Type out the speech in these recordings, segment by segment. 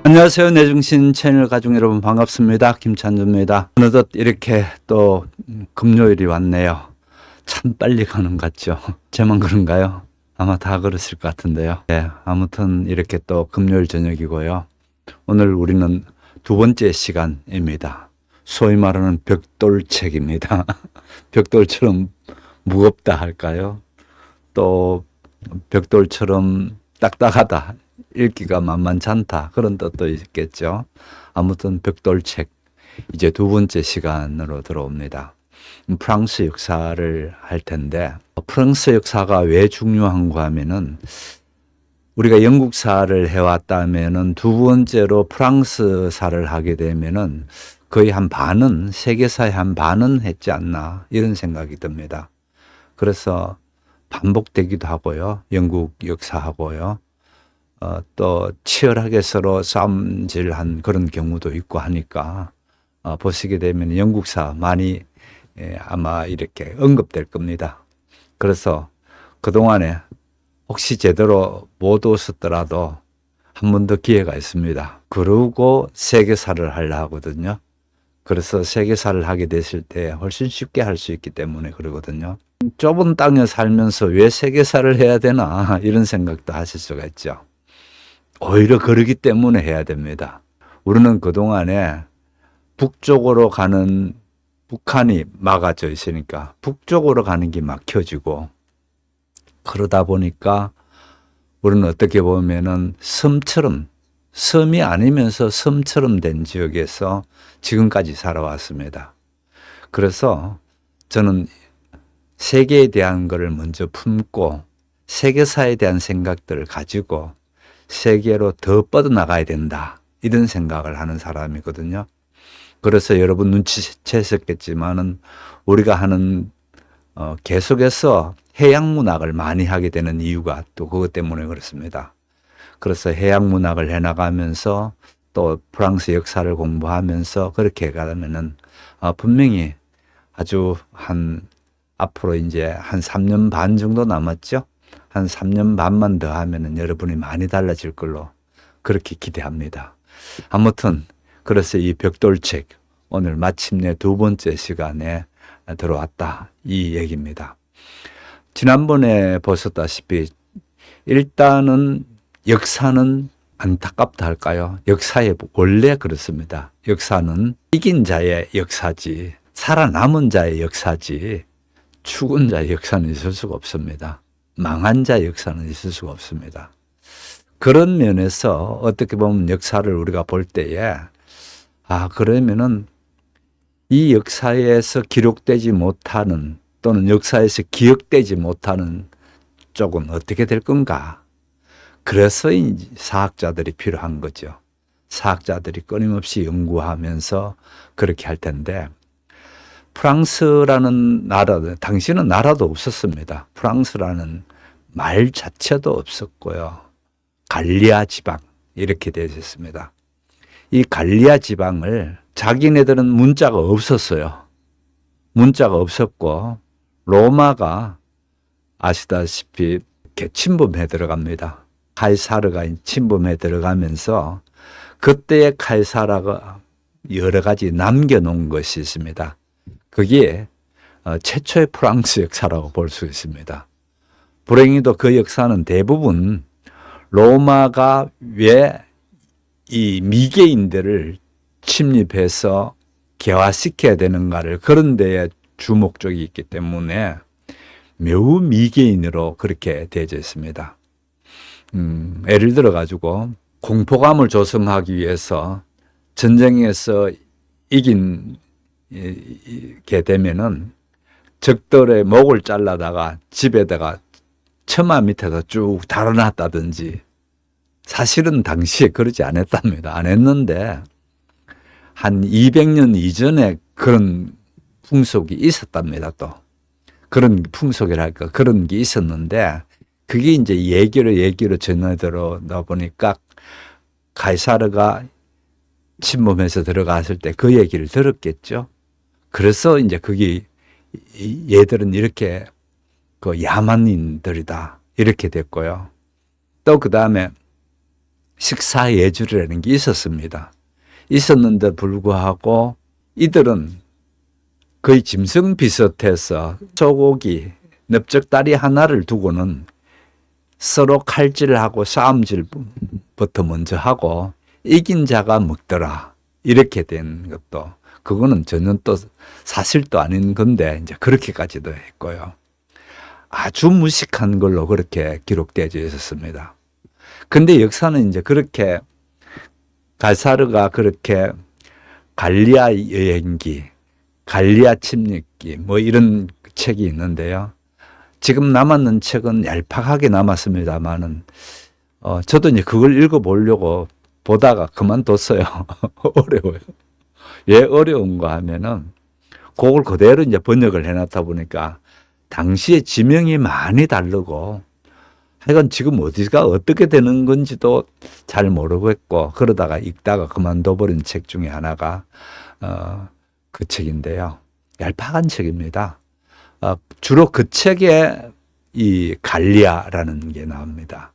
안녕하세요. 내중신 채널 가족 여러분 반갑습니다. 김찬주입니다. 어느덧 이렇게 또 금요일이 왔네요. 참 빨리 가는 것 같죠? 제만 그런가요? 아마 다 그러실 것 같은데요. 네, 아무튼 이렇게 또 금요일 저녁이고요. 오늘 우리는 두 번째 시간입니다. 소위 말하는 벽돌책입니다. 벽돌처럼 무겁다 할까요? 또 벽돌처럼 딱딱하다, 읽기가 만만치 않다, 그런 뜻도 있겠죠. 아무튼 벽돌책, 이제 두 번째 시간으로 들어옵니다. 프랑스 역사를 할 텐데, 프랑스 역사가 왜 중요한가 하면은, 우리가 영국사를 해왔다면은 두 번째로 프랑스사를 하게 되면은 거의 한 반은, 세계사의 한 반은 했지 않나, 이런 생각이 듭니다. 그래서 반복되기도 하고요. 영국 역사하고요. 또 치열하게 서로 싸움질한 그런 경우도 있고 하니까 보시게 되면 영국사 많이 아마 이렇게 언급될 겁니다. 그래서 그동안에 혹시 제대로 못 오셨더라도 한 번 더 기회가 있습니다. 그러고 세계사를 하려 하거든요. 그래서 세계사를 하게 됐을 때 훨씬 쉽게 할 수 있기 때문에 그러거든요. 좁은 땅에 살면서 왜 세계사를 해야 되나, 이런 생각도 하실 수가 있죠. 오히려 그러기 때문에 해야 됩니다. 우리는 그동안에 북쪽으로 가는, 북한이 막아져 있으니까 북쪽으로 가는 게 막혀지고, 그러다 보니까 우리는 어떻게 보면은 섬처럼, 섬이 아니면서 섬처럼 된 지역에서 지금까지 살아왔습니다. 그래서 저는 세계에 대한 것을 먼저 품고 세계사에 대한 생각들을 가지고 세계로 더 뻗어나가야 된다, 이런 생각을 하는 사람이거든요. 그래서 여러분 눈치채셨겠지만은 우리가 하는 계속해서 해양문학을 많이 하게 되는 이유가 또 그것 때문에 그렇습니다. 그래서 해양문학을 해나가면서 또 프랑스 역사를 공부하면서 그렇게 가면은 분명히 아주 앞으로 이제 한 3년 반 정도 남았죠. 한 3년 반만 더 하면은 여러분이 많이 달라질 걸로 그렇게 기대합니다. 아무튼 그래서 이 벽돌책, 오늘 마침내 두 번째 시간에 들어왔다, 이 얘기입니다. 지난번에 보셨다시피 일단은 역사는 안타깝다 할까요? 역사에 원래 그렇습니다. 역사는 이긴 자의 역사지, 살아남은 자의 역사지, 죽은 자의 역사는 있을 수가 없습니다. 망한 자의 역사는 있을 수가 없습니다. 그런 면에서 어떻게 보면 역사를 우리가 볼 때에 그러면은 이 역사에서 기록되지 못하는, 또는 역사에서 기억되지 못하는 쪽은 어떻게 될 건가? 그래서 이제 사학자들이 필요한 거죠. 사학자들이 끊임없이 연구하면서 그렇게 할 텐데, 프랑스라는 나라, 당시는 나라도 없었습니다. 프랑스라는 말 자체도 없었고요. 갈리아 지방, 이렇게 되어 있습니다. 이 갈리아 지방을, 자기네들은 문자가 없었어요. 문자가 없었고, 로마가 아시다시피 이렇게 침범해 들어갑니다. 카이사르가 침범해 들어가면서 그때의 카이사르가 여러 가지 남겨놓은 것이 있습니다. 그게 최초의 프랑스 역사라고 볼 수 있습니다. 불행히도 그 역사는 대부분 로마가 왜 이 미개인들을 침입해서 개화시켜야 되는가를, 그런 데에 주목적이 있기 때문에 매우 미개인으로 그렇게 되어져 있습니다. 예를 들어 가지고 공포감을 조성하기 위해서 전쟁에서 이긴 게 되면은 적들의 목을 잘라다가 집에다가 처마 밑에다 쭉 달아놨다든지, 사실은 당시에 그러지 않았답니다. 안 했는데 한 200년 이전에 그런 풍속이 있었답니다. 또 그런 풍속이랄까, 그런 게 있었는데 그게 이제 얘기로 전해들어다 보니까 카이사르가 침범해서 들어갔을 때 그 얘기를 들었겠죠. 그래서 이제 그게, 얘들은 이렇게 그 야만인들이다, 이렇게 됐고요. 또 그 다음에 식사 예절이라는 게 있었습니다. 있었는데 불구하고 이들은 거의 짐승 비슷해서 소고기, 넓적다리 하나를 두고는 서로 칼질하고 싸움질부터 먼저 하고 이긴 자가 먹더라. 이렇게 된 것도 그거는 전혀 또 사실도 아닌 건데 이제 그렇게까지도 했고요. 아주 무식한 걸로 그렇게 기록되어 있었습니다. 근데 역사는 이제 그렇게 가이사르가 그렇게 갈리아 여행기, 갈리아 침략기 뭐 이런 책이 있는데요. 지금 남았는 책은 얄팍하게 남았습니다만은 저도 이제 그걸 읽어보려고 보다가 그만뒀어요. 어려워요. 왜 어려운가 하면은 그걸 그대로 이제 번역을 해놨다 보니까 당시에 지명이 많이 다르고 하여간 지금 어디가 어떻게 되는 건지도 잘 모르겠고 그러다가 읽다가 그만둬버린 책 중에 하나가 그 책인데요. 얄팍한 책입니다. 주로 그 책에 이 갈리아라는 게 나옵니다.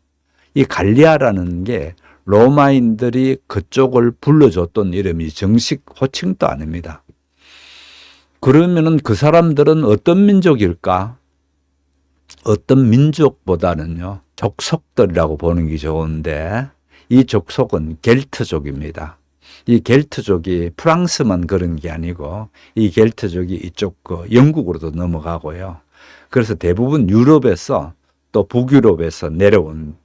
이 갈리아라는 게 로마인들이 그쪽을 불러줬던 이름이 정식 호칭도 아닙니다. 그러면은 그 사람들은 어떤 민족일까? 어떤 민족보다는요, 족속들이라고 보는 게 좋은데, 이 족속은 겔트족입니다. 이 겔트족이 프랑스만 그런 게 아니고, 이 겔트족이 이쪽 영국으로도 넘어가고요. 그래서 대부분 유럽에서 또 북유럽에서 내려온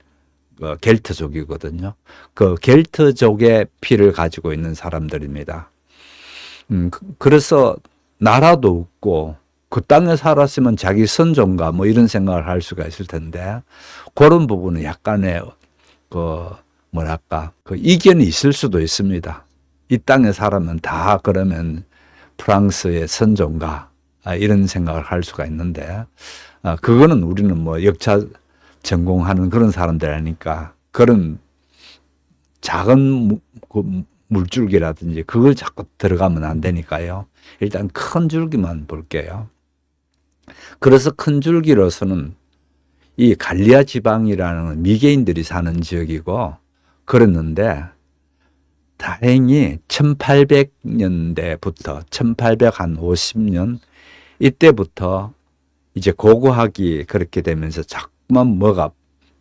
겔트족이거든요. 그 겔트족의 피를 가지고 있는 사람들입니다. 그래서 나라도 없고 그 땅에 살았으면 자기 선종가 뭐 이런 생각을 할 수가 있을 텐데 그런 부분은 약간의 그 이견이 있을 수도 있습니다. 이 땅에 살면 다 그러면 프랑스의 선종가 이런 생각을 할 수가 있는데 그거는 우리는 뭐 역사 전공하는 그런 사람들 아니까 그런 작은 물줄기라든지 그걸 자꾸 들어가면 안 되니까요. 일단 큰 줄기만 볼게요. 그래서 큰 줄기로서는 이 갈리아 지방이라는 미개인들이 사는 지역이고 그랬는데 다행히 1800년대부터 1850년 이때부터 이제 고고학이 그렇게 되면서 자꾸만 뭐가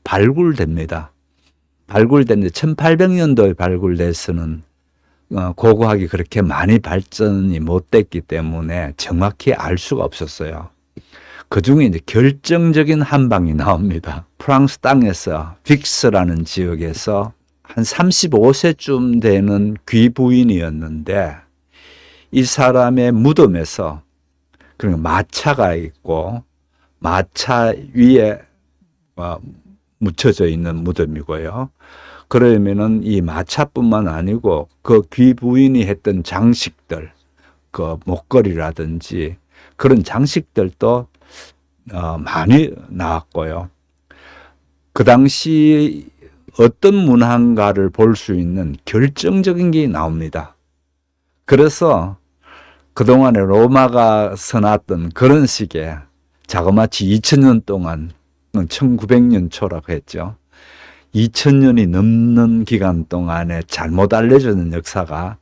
발굴됩니다. 발굴됐는데 1800년도에 발굴돼서는 고고학이 그렇게 많이 발전이 못 됐기 때문에 정확히 알 수가 없었어요. 그 중에 이제 결정적인 한 방이 나옵니다. 프랑스 땅에서 빅스라는 지역에서 한 35세쯤 되는 귀부인이었는데 이 사람의 무덤에서 그러니까 마차가 있고 마차 위에 묻혀져 있는 무덤이고요. 그러면은 이 마차뿐만 아니고 그 귀부인이 했던 장식들, 그 목걸이라든지 그런 장식들도 많이 나왔고요. 그 당시 어떤 문화인가를 볼 수 있는 결정적인 게 나옵니다. 그래서 그동안에 로마가 써놨던 그런 식의 자그마치 2000년 동안 1900년 초라고 했죠. 2000년이 넘는 기간 동안에 잘못 알려주는 역사가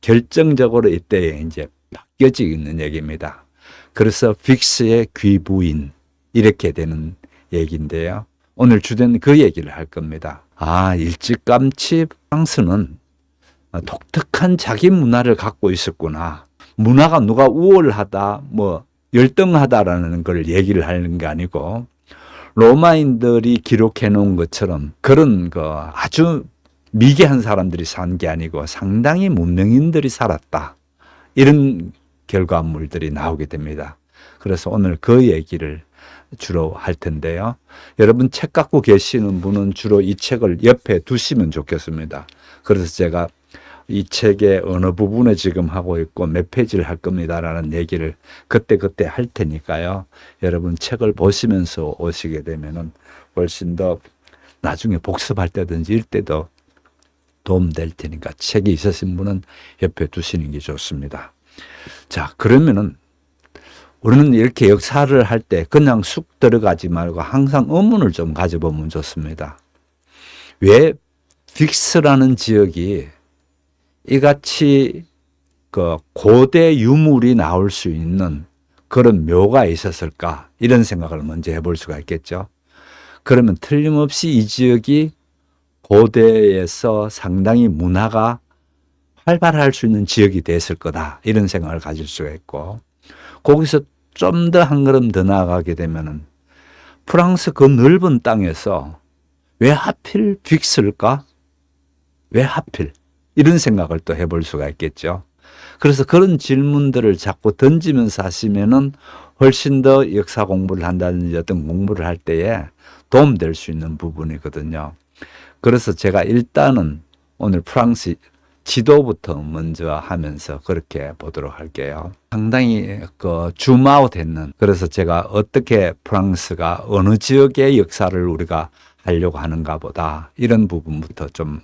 결정적으로 이때에 이제 바뀌어지는 얘기입니다. 그래서 빅스의 귀부인 이렇게 되는 얘기인데요. 오늘 주제는 그 얘기를 할 겁니다. 일찌감치 프랑스는 독특한 자기 문화를 갖고 있었구나. 문화가 누가 우월하다, 뭐 열등하다라는 걸 얘기를 하는 게 아니고 로마인들이 기록해 놓은 것처럼 그런 아주 미개한 사람들이 산 게 아니고 상당히 문명인들이 살았다. 이런 결과물들이 나오게 됩니다. 그래서 오늘 그 얘기를 주로 할 텐데요. 여러분 책 갖고 계시는 분은 주로 이 책을 옆에 두시면 좋겠습니다. 그래서 제가 이 책의 어느 부분에 지금 하고 있고 몇 페이지를 할 겁니다라는 얘기를 그때 할 테니까요. 여러분 책을 보시면서 오시게 되면은 훨씬 더 나중에 복습할 때든지 이럴 때도 도움 될 테니까 책이 있으신 분은 옆에 두시는 게 좋습니다. 자, 그러면은 우리는 이렇게 역사를 할 때 그냥 쑥 들어가지 말고 항상 의문을 좀 가져보면 좋습니다. 왜 빅스라는 지역이 이같이 그 고대 유물이 나올 수 있는 그런 묘가 있었을까? 이런 생각을 먼저 해볼 수가 있겠죠. 그러면 틀림없이 이 지역이 고대에서 상당히 문화가 활발할 수 있는 지역이 됐을 거다. 이런 생각을 가질 수가 있고, 거기서 좀 더 한 걸음 더 나아가게 되면은 프랑스 그 넓은 땅에서 왜 하필 빅스일까? 왜 하필? 이런 생각을 또 해볼 수가 있겠죠. 그래서 그런 질문들을 자꾸 던지면서 하시면은 훨씬 더 역사 공부를 한다든지 어떤 공부를 할 때에 도움될 수 있는 부분이거든요. 그래서 제가 일단은 오늘 프랑스 지도부터 먼저 하면서 그렇게 보도록 할게요. 상당히 그 줌아웃 했는, 그래서 제가 어떻게 프랑스가 어느 지역의 역사를 우리가 하려고 하는가 보다, 이런 부분부터 좀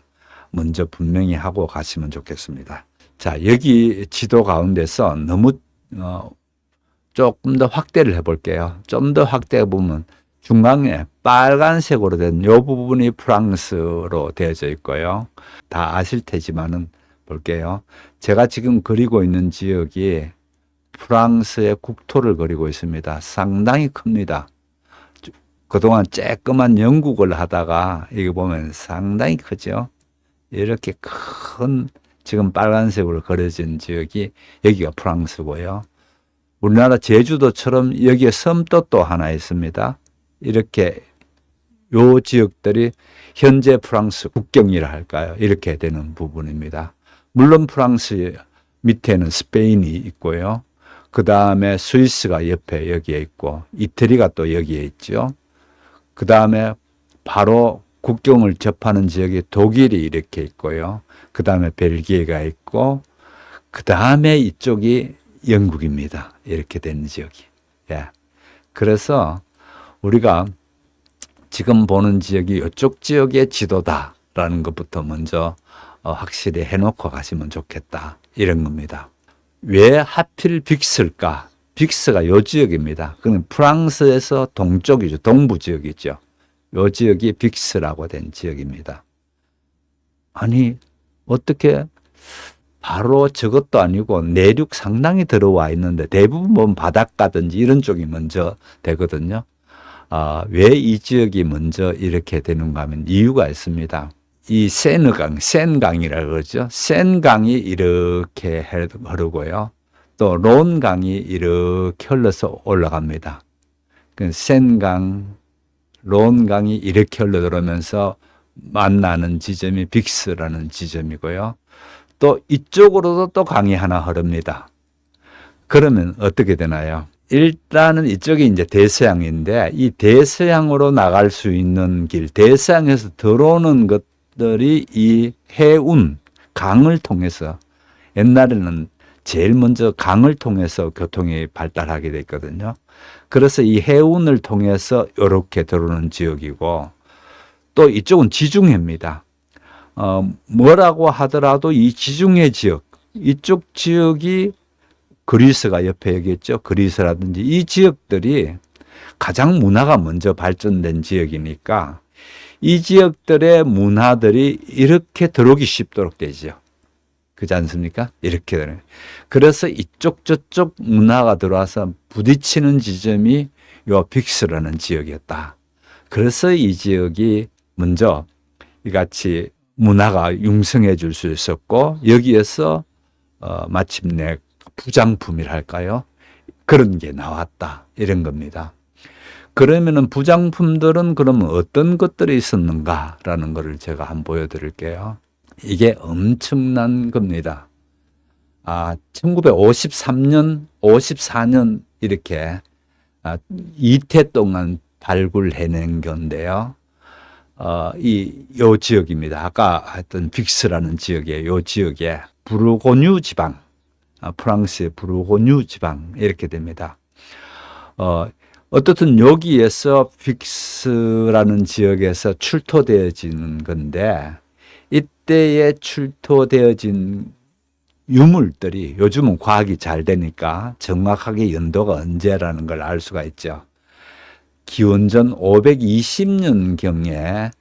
먼저 분명히 하고 가시면 좋겠습니다. 자, 여기 지도 가운데서 너무 조금 더 확대를 해볼게요. 좀 더 확대해 보면 중앙에 빨간색으로 된 이 부분이 프랑스로 되어져 있고요. 다 아실 테지만은 볼게요. 제가 지금 그리고 있는 지역이 프랑스의 국토를 그리고 있습니다. 상당히 큽니다. 그동안 쬐끄만 영국을 하다가 이거 보면 상당히 크죠. 이렇게 큰 지금 빨간색으로 그려진 지역이 여기가 프랑스고요. 우리나라 제주도처럼 여기에 섬도 또 하나 있습니다. 이렇게 요 지역들이 현재 프랑스 국경이라 할까요? 이렇게 되는 부분입니다. 물론 프랑스 밑에는 스페인이 있고요. 그 다음에 스위스가 옆에 여기에 있고, 이태리가 또 여기에 있죠. 그 다음에 바로 국경을 접하는 지역이 독일이 이렇게 있고요. 그 다음에 벨기에가 있고, 그 다음에 이쪽이 영국입니다. 이렇게 된 지역이. 예. 그래서 우리가 지금 보는 지역이 이쪽 지역의 지도다라는 것부터 먼저 확실히 해놓고 가시면 좋겠다. 이런 겁니다. 왜 하필 빅스일까? 빅스가 요 지역입니다. 그건 프랑스에서 동쪽이죠. 동부 지역이죠. 요 지역이 빅스라고 된 지역입니다. 아니, 어떻게 바로 저것도 아니고 내륙 상당히 들어와 있는데 대부분 보면 바닷가든지 이런 쪽이 먼저 되거든요. 왜 이 지역이 먼저 이렇게 되는가 하면 이유가 있습니다. 이 세느강, 센강이라고 그러죠. 센강이 이렇게 흐르고요. 또 론강이 이렇게 흘러서 올라갑니다. 그 센강, 론강이 이렇게 흘러들어오면서 만나는 지점이 빅스라는 지점이고요. 또 이쪽으로도 또 강이 하나 흐릅니다. 그러면 어떻게 되나요? 일단은 이쪽이 이제 대서양인데, 이 대서양으로 나갈 수 있는 길, 대서양에서 들어오는 것들이 이 해운, 강을 통해서, 옛날에는 제일 먼저 강을 통해서 교통이 발달하게 됐거든요. 그래서 이 해운을 통해서 이렇게 들어오는 지역이고, 또 이쪽은 지중해입니다. 뭐라고 하더라도 이 지중해 지역, 이쪽 지역이 그리스가 옆에 여기 있죠. 그리스라든지 이 지역들이 가장 문화가 먼저 발전된 지역이니까 이 지역들의 문화들이 이렇게 들어오기 쉽도록 되죠. 그렇지 않습니까? 이렇게 되는. 그래서 이쪽 저쪽 문화가 들어와서 부딪히는 지점이 요 빅스라는 지역이었다. 그래서 이 지역이 먼저 이같이 문화가 융성해 줄 수 있었고, 여기에서 마침내 부장품이라 할까요? 그런 게 나왔다. 이런 겁니다. 그러면은 부장품들은 그러면 어떤 것들이 있었는가라는 것을 제가 한번 보여드릴게요. 이게 엄청난 겁니다. 1953년, 54년 이렇게 이태 동안 발굴해낸 건데요. 요 지역입니다. 아까 했던 빅스라는 지역에, 요 지역에 부르고뉴 지방, 프랑스의 부르고뉴 지방 이렇게 됩니다. 어떻든 여기에서 빅스라는 지역에서 출토되어지는 건데, 이때에 출토되어진 유물들이, 요즘은 과학이 잘 되니까 정확하게 연도가 언제라는 걸 알 수가 있죠. 기원전 520년경에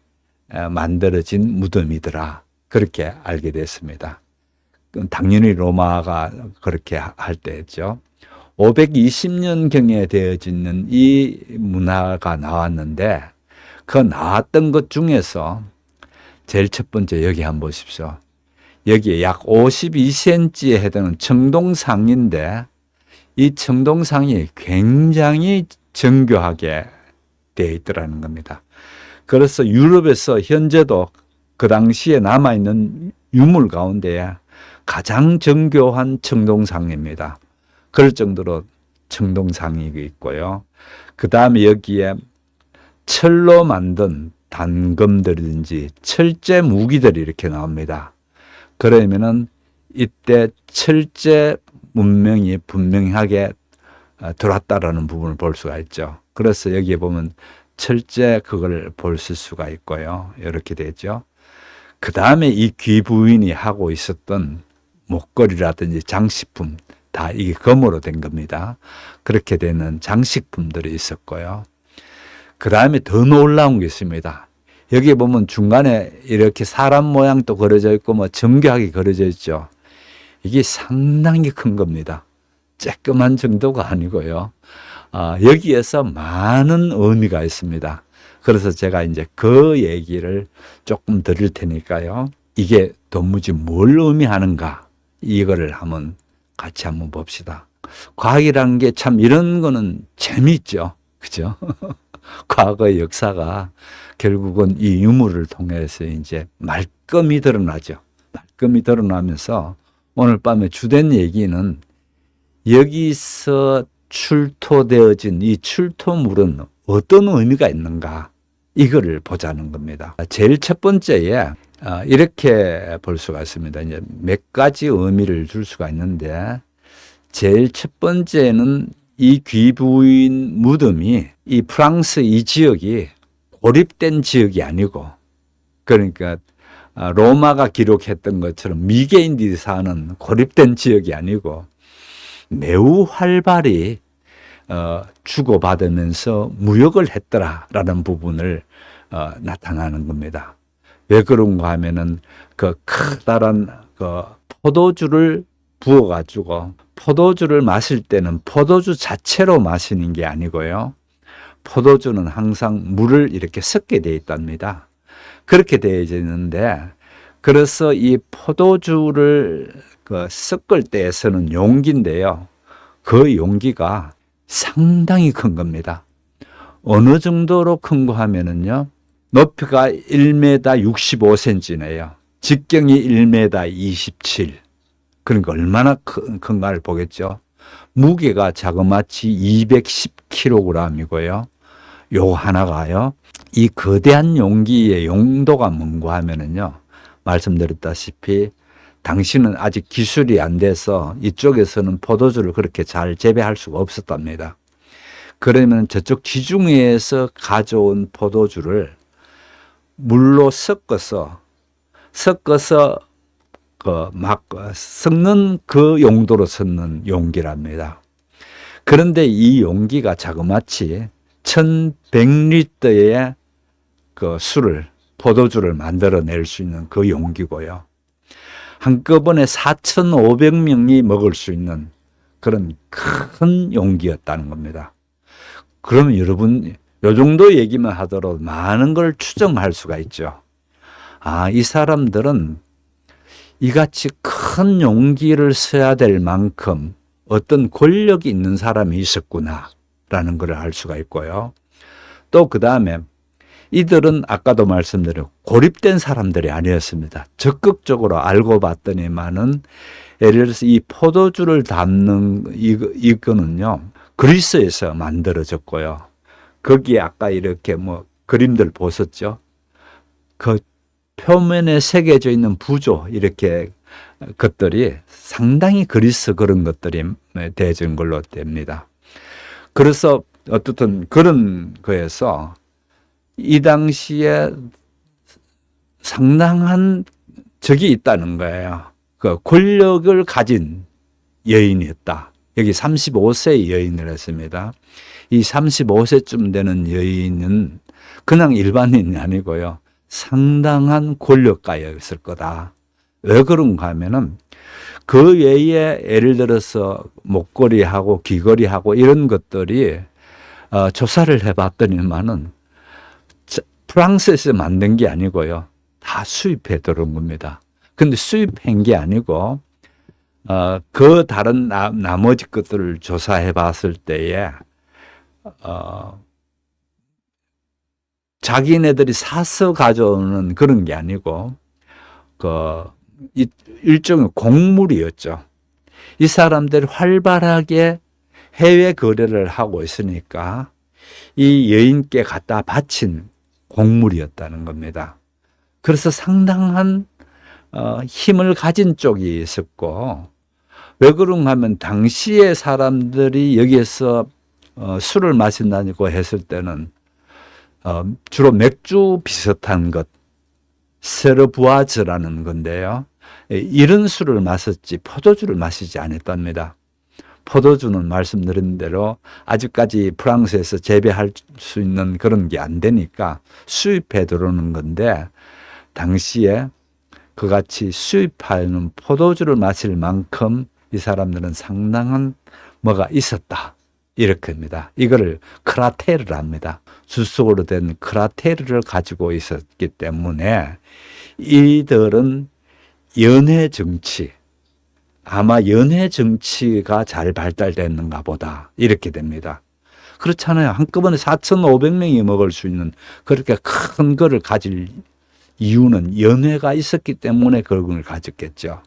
만들어진 무덤이더라. 그렇게 알게 됐습니다. 당연히 로마가 그렇게 할 때였죠. 520년경에 되어지는 이 문화가 나왔는데 그 나왔던 것 중에서 제일 첫 번째 여기 한번 보십시오. 여기에 약 52cm에 해당하는 청동상인데 이 청동상이 굉장히 정교하게 되어 있더라는 겁니다. 그래서 유럽에서 현재도 그 당시에 남아있는 유물 가운데 가장 정교한 청동상입니다. 그럴 정도로 청동상이 있고요. 그 다음에 여기에 철로 만든 단검들이든지 철제 무기들이 이렇게 나옵니다. 그러면은 이때 철제 문명이 분명하게 들어왔다라는 부분을 볼 수가 있죠. 그래서 여기에 보면 철제 그걸 볼 수가 있고요. 이렇게 되죠. 그 다음에 이 귀부인이 하고 있었던 목걸이라든지 장식품 다 이게 금으로 된 겁니다. 그렇게 되는 장식품들이 있었고요. 그 다음에 더 놀라운 게 있습니다. 여기 보면 중간에 이렇게 사람 모양도 그려져 있고 뭐 정교하게 그려져 있죠. 이게 상당히 큰 겁니다. 쬐끄만 정도가 아니고요. 여기에서 많은 의미가 있습니다. 그래서 제가 이제 그 얘기를 조금 드릴 테니까요. 이게 도무지 뭘 의미하는가 이거를 같이 한번 봅시다. 과학이라는 게 참 이런 거는 재미있죠. 그죠? 과거의 역사가 결국은 이 유물을 통해서 이제 말끔히 드러나죠. 말끔히 드러나면서 오늘 밤에 주된 얘기는 여기서 출토되어진 이 출토물은 어떤 의미가 있는가 이거를 보자는 겁니다. 제일 첫 번째에 이렇게 볼 수가 있습니다. 이제 몇 가지 의미를 줄 수가 있는데 제일 첫 번째는 이 귀부인 무덤이 이 프랑스 이 지역이 고립된 지역이 아니고 그러니까 로마가 기록했던 것처럼 미개인들이 사는 고립된 지역이 아니고 매우 활발히 주고받으면서 무역을 했더라라는 부분을 나타나는 겁니다. 왜 그런가 하면은 그 커다란 그 포도주를 부어가지고 포도주를 마실 때는 포도주 자체로 마시는 게 아니고요. 포도주는 항상 물을 이렇게 섞게 되어 있답니다. 그렇게 되어 있는데 그래서 이 포도주를 섞을 때 쓰는 용기인데요. 그 용기가 상당히 큰 겁니다. 어느 정도로 큰가 하면은요. 높이가 1m 65cm네요. 직경이 1m 27. 그러니까 얼마나 큰가를 보겠죠. 무게가 자그마치 210kg이고요. 요 하나가요. 이 거대한 용기의 용도가 뭔가 하면은요. 말씀드렸다시피 당시는 아직 기술이 안 돼서 이쪽에서는 포도주를 그렇게 잘 재배할 수가 없었답니다. 그러면 저쪽 지중해에서 가져온 포도주를 물로 섞어서 섞는 그 용도로 쓰는 용기랍니다. 그런데 이 용기가 자그마치 1100리터의 그 포도주를 만들어낼 수 있는 그 용기고요. 한꺼번에 4,500명이 먹을 수 있는 그런 큰 용기였다는 겁니다. 그러면 여러분, 요 정도 얘기만 하더라도 많은 걸 추정할 수가 있죠. 이 사람들은 이같이 큰 용기를 써야 될 만큼 어떤 권력이 있는 사람이 있었구나라는 걸 알 수가 있고요. 또 그 다음에 이들은 아까도 말씀드린 고립된 사람들이 아니었습니다. 적극적으로 알고 봤더니만은 예를 들어서 이 포도주를 담는 이거는요 그리스에서 만들어졌고요. 거기에 아까 이렇게 그림들 보셨죠? 그 표면에 새겨져 있는 부조 이렇게 것들이 상당히 그리스 그런 것들이 되어진 걸로 됩니다. 그래서 어떻든 그런 거에서 이 당시에 상당한 적이 있다는 거예요. 그 권력을 가진 여인이었다. 여기 35세 여인을 했습니다. 이 35세쯤 되는 여인은 그냥 일반인이 아니고요. 상당한 권력가였을 거다. 왜 그런가 하면은 그 외에 예를 들어서 목걸이하고 귀걸이하고 이런 것들이 조사를 해봤더니만은 프랑스에서 만든 게 아니고요. 다 수입해 들어온 겁니다. 근데 수입한 게 아니고 그 다른 나머지 것들을 조사해 봤을 때에 자기네들이 사서 가져오는 그런 게 아니고 일종의 곡물이었죠. 이 사람들이 활발하게 해외 거래를 하고 있으니까 이 여인께 갖다 바친 곡물이었다는 겁니다. 그래서 상당한 힘을 가진 쪽이 있었고, 왜 그런가 하면 당시에 사람들이 여기에서 술을 마신다고 했을 때는 주로 맥주 비슷한 것, 세르부아즈라는 건데요. 이런 술을 마셨지 포도주를 마시지 않았답니다. 포도주는 말씀드린 대로 아직까지 프랑스에서 재배할 수 있는 그런 게 안 되니까 수입해 들어오는 건데, 당시에 그같이 수입하는 포도주를 마실 만큼 이 사람들은 상당한 뭐가 있었다. 이렇게입니다. 이거를 크라테르를 합니다. 주석으로 된 크라테르를 가지고 있었기 때문에 이들은 연회 정치, 아마 연회 정치가 잘 발달됐는가 보다. 이렇게 됩니다. 그렇잖아요. 한꺼번에 4,500명이 먹을 수 있는 그렇게 큰 거를 가질 이유는 연회가 있었기 때문에 그런 걸 가졌겠죠.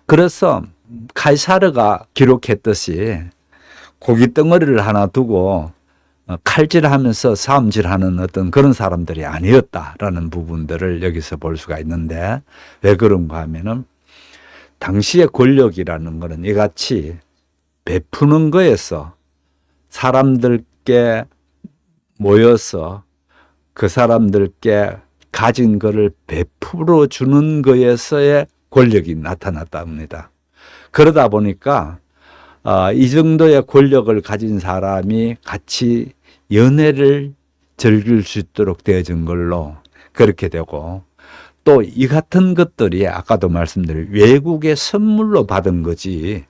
그래서 카이사르가 기록했듯이 고기 덩어리를 하나 두고 칼질하면서 싸움질하는 어떤 그런 사람들이 아니었다라는 부분들을 여기서 볼 수가 있는데, 왜 그런가 하면은 당시의 권력이라는 것은 이같이 베푸는 거에서 사람들께 모여서 그 사람들께 가진 것을 베풀어 주는 거에서의 권력이 나타났다 합니다. 그러다 보니까 이 정도의 권력을 가진 사람이 같이 연애를 즐길 수 있도록 되어진 걸로 그렇게 되고, 또 이 같은 것들이 아까도 말씀드린 외국의 선물로 받은 거지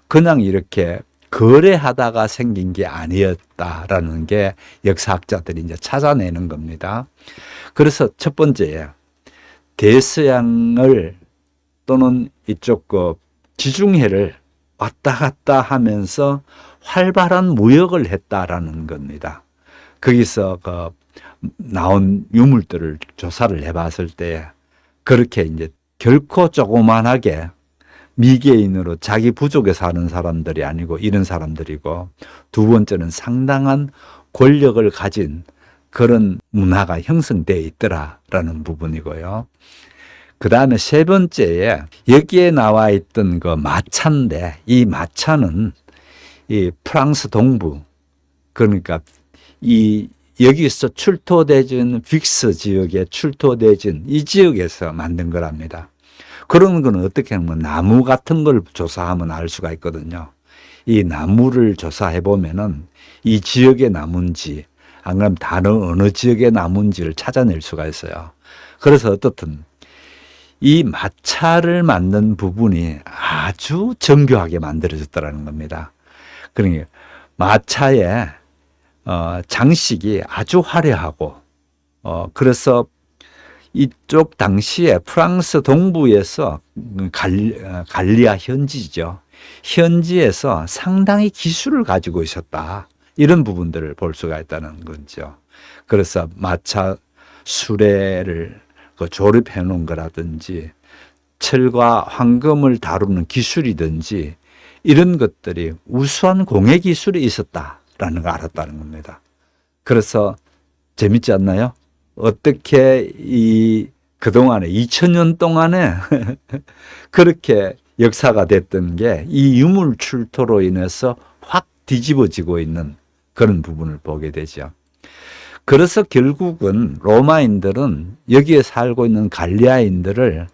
그냥 이렇게 거래하다가 생긴 게 아니었다라는 게 역사학자들이 이제 찾아내는 겁니다. 그래서 첫 번째, 대서양을 또는 이쪽 지중해를 왔다 갔다 하면서 활발한 무역을 했다라는 겁니다. 거기서 나온 유물들을 조사를 해봤을 때 그렇게 이제 결코 조그만하게 미개인으로 자기 부족에 사는 사람들이 아니고 이런 사람들이고, 두 번째는 상당한 권력을 가진 그런 문화가 형성되어 있더라라는 부분이고요. 그 다음에 세 번째에 여기에 나와 있던 그 마차인데, 이 마차는 이 프랑스 동부, 그러니까 여기서 출토되진 빅스 지역에 출토되진 이 지역에서 만든 거랍니다. 그런 거는 어떻게 하면 나무 같은 걸 조사하면 알 수가 있거든요. 이 나무를 조사해 보면은 이 지역의 나무인지 안 그러면 어느 지역의 나무인지를 찾아낼 수가 있어요. 그래서 어떻든 이 마차를 만든 부분이 아주 정교하게 만들어졌다는 겁니다. 그러니까 마차의 장식이 아주 화려하고, 그래서 이쪽 당시에 프랑스 동부에서 갈리아 현지죠. 현지에서 상당히 기술을 가지고 있었다. 이런 부분들을 볼 수가 있다는 거죠. 그래서 마차 수레를 조립해 놓은 거라든지 철과 황금을 다루는 기술이든지 이런 것들이 우수한 공예 기술이 있었다라는 걸 알았다는 겁니다. 그래서 재밌지 않나요? 어떻게 그동안에 2000년 동안에 그렇게 역사가 됐던 게 이 유물 출토로 인해서 확 뒤집어지고 있는 그런 부분을 보게 되죠. 그래서 결국은 로마인들은 여기에 살고 있는 갈리아인들을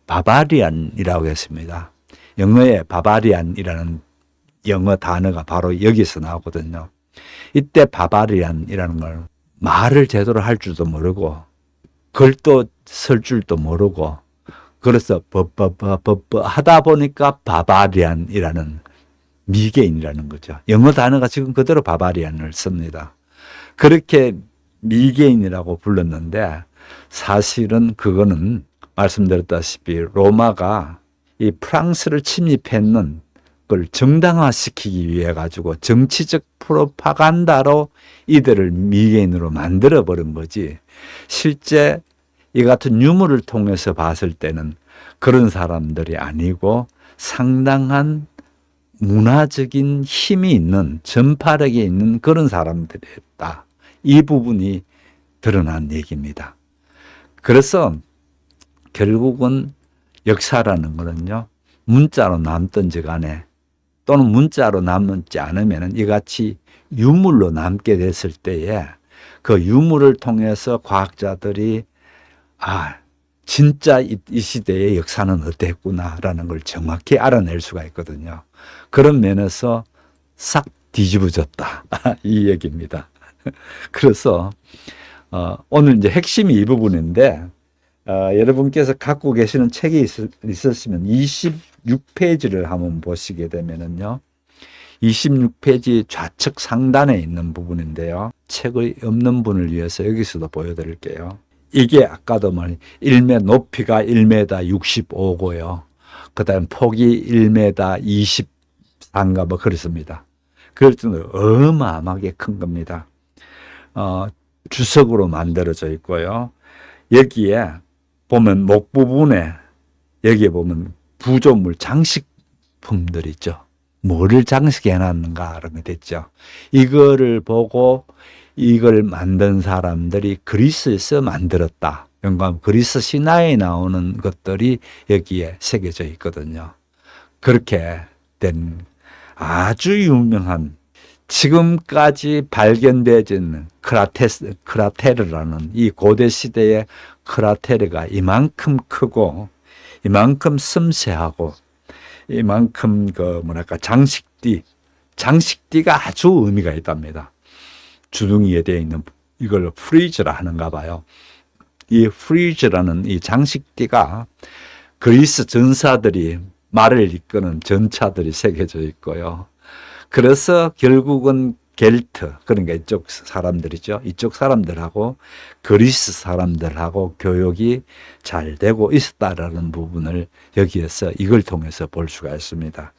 바바리안이라고 했습니다. 영어에 바바리안이라는 영어 단어가 바로 여기서 나오거든요. 이때 바바리안이라는 걸 말을 제대로 할 줄도 모르고 글 또 쓸 줄도 모르고 그래서 버버버버버 하다 보니까 바바리안이라는 미개인이라는 거죠. 영어 단어가 지금 그대로 바바리안을 씁니다. 그렇게 미개인이라고 불렀는데 사실은 그거는 말씀드렸다시피 로마가 이 프랑스를 침입했는 걸 정당화시키기 위해 가지고 정치적 프로파간다로 이들을 미개인으로 만들어 버린 거지. 실제 이 같은 유물을 통해서 봤을 때는 그런 사람들이 아니고 상당한 문화적인 힘이 있는 전파력이 있는 그런 사람들이었다. 이 부분이 드러난 얘기입니다. 그래서 결국은 역사라는 거는요, 문자로 남든지 간에 또는 문자로 남지 않으면 이같이 유물로 남게 됐을 때에 그 유물을 통해서 과학자들이 진짜 이 시대의 역사는 어땠구나라는 걸 정확히 알아낼 수가 있거든요. 그런 면에서 싹 뒤집어졌다. 이 얘기입니다. 그래서 오늘 이제 핵심이 이 부분인데 여러분께서 갖고 계시는 책이 있으시면 26페이지를 한번 보시게 되면은요. 26페이지 좌측 상단에 있는 부분인데요. 책이 없는 분을 위해서 여기서도 보여드릴게요. 이게 아까도 말한 1m, 높이가 1m 65고요. 그 다음 폭이 1m 24인가 뭐 그렇습니다. 그럴 정도로 어마어마하게 큰 겁니다. 주석으로 만들어져 있고요. 여기에 보면 목 부분에 여기에 보면 부조물 장식품들 있죠. 뭐를 장식해 놨는가 그런 게 됐죠. 이거를 보고 이걸 만든 사람들이 그리스에서 만들었다. 영감 그리스 신화에 나오는 것들이 여기에 새겨져 있거든요. 그렇게 된 아주 유명한 지금까지 발견되지 않는 크라테르라는 이 고대 시대의 크라테르가 이만큼 크고 이만큼 섬세하고 이만큼 장식띠가 아주 의미가 있답니다. 주둥이에 되어 있는 이걸 프리즈라 하는가 봐요. 이 프리즈라는 이 장식띠가 그리스 전사들이 말을 이끄는 전차들이 새겨져 있고요. 그래서 결국은 겔트, 그러니까 이쪽 사람들이죠. 이쪽 사람들하고 그리스 사람들하고 교역이 잘 되고 있었다라는 부분을 여기에서 이걸 통해서 볼 수가 있습니다.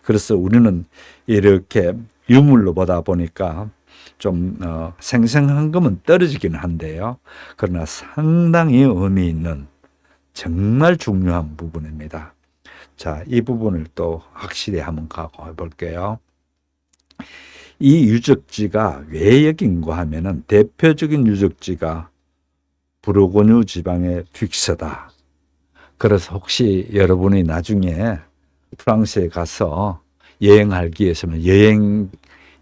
그래서 우리는 이렇게 유물로 보다 보니까 좀 생생한 것은 떨어지긴 한데요. 그러나 상당히 의미 있는 정말 중요한 부분입니다. 자, 이 부분을 또 확실히 한번 가고 해볼게요. 이 유적지가 왜 여긴가 하면은 대표적인 유적지가 부르고뉴 지방의 픽스다. 그래서 혹시 여러분이 나중에 프랑스에 가서 여행하기 위해서는 여행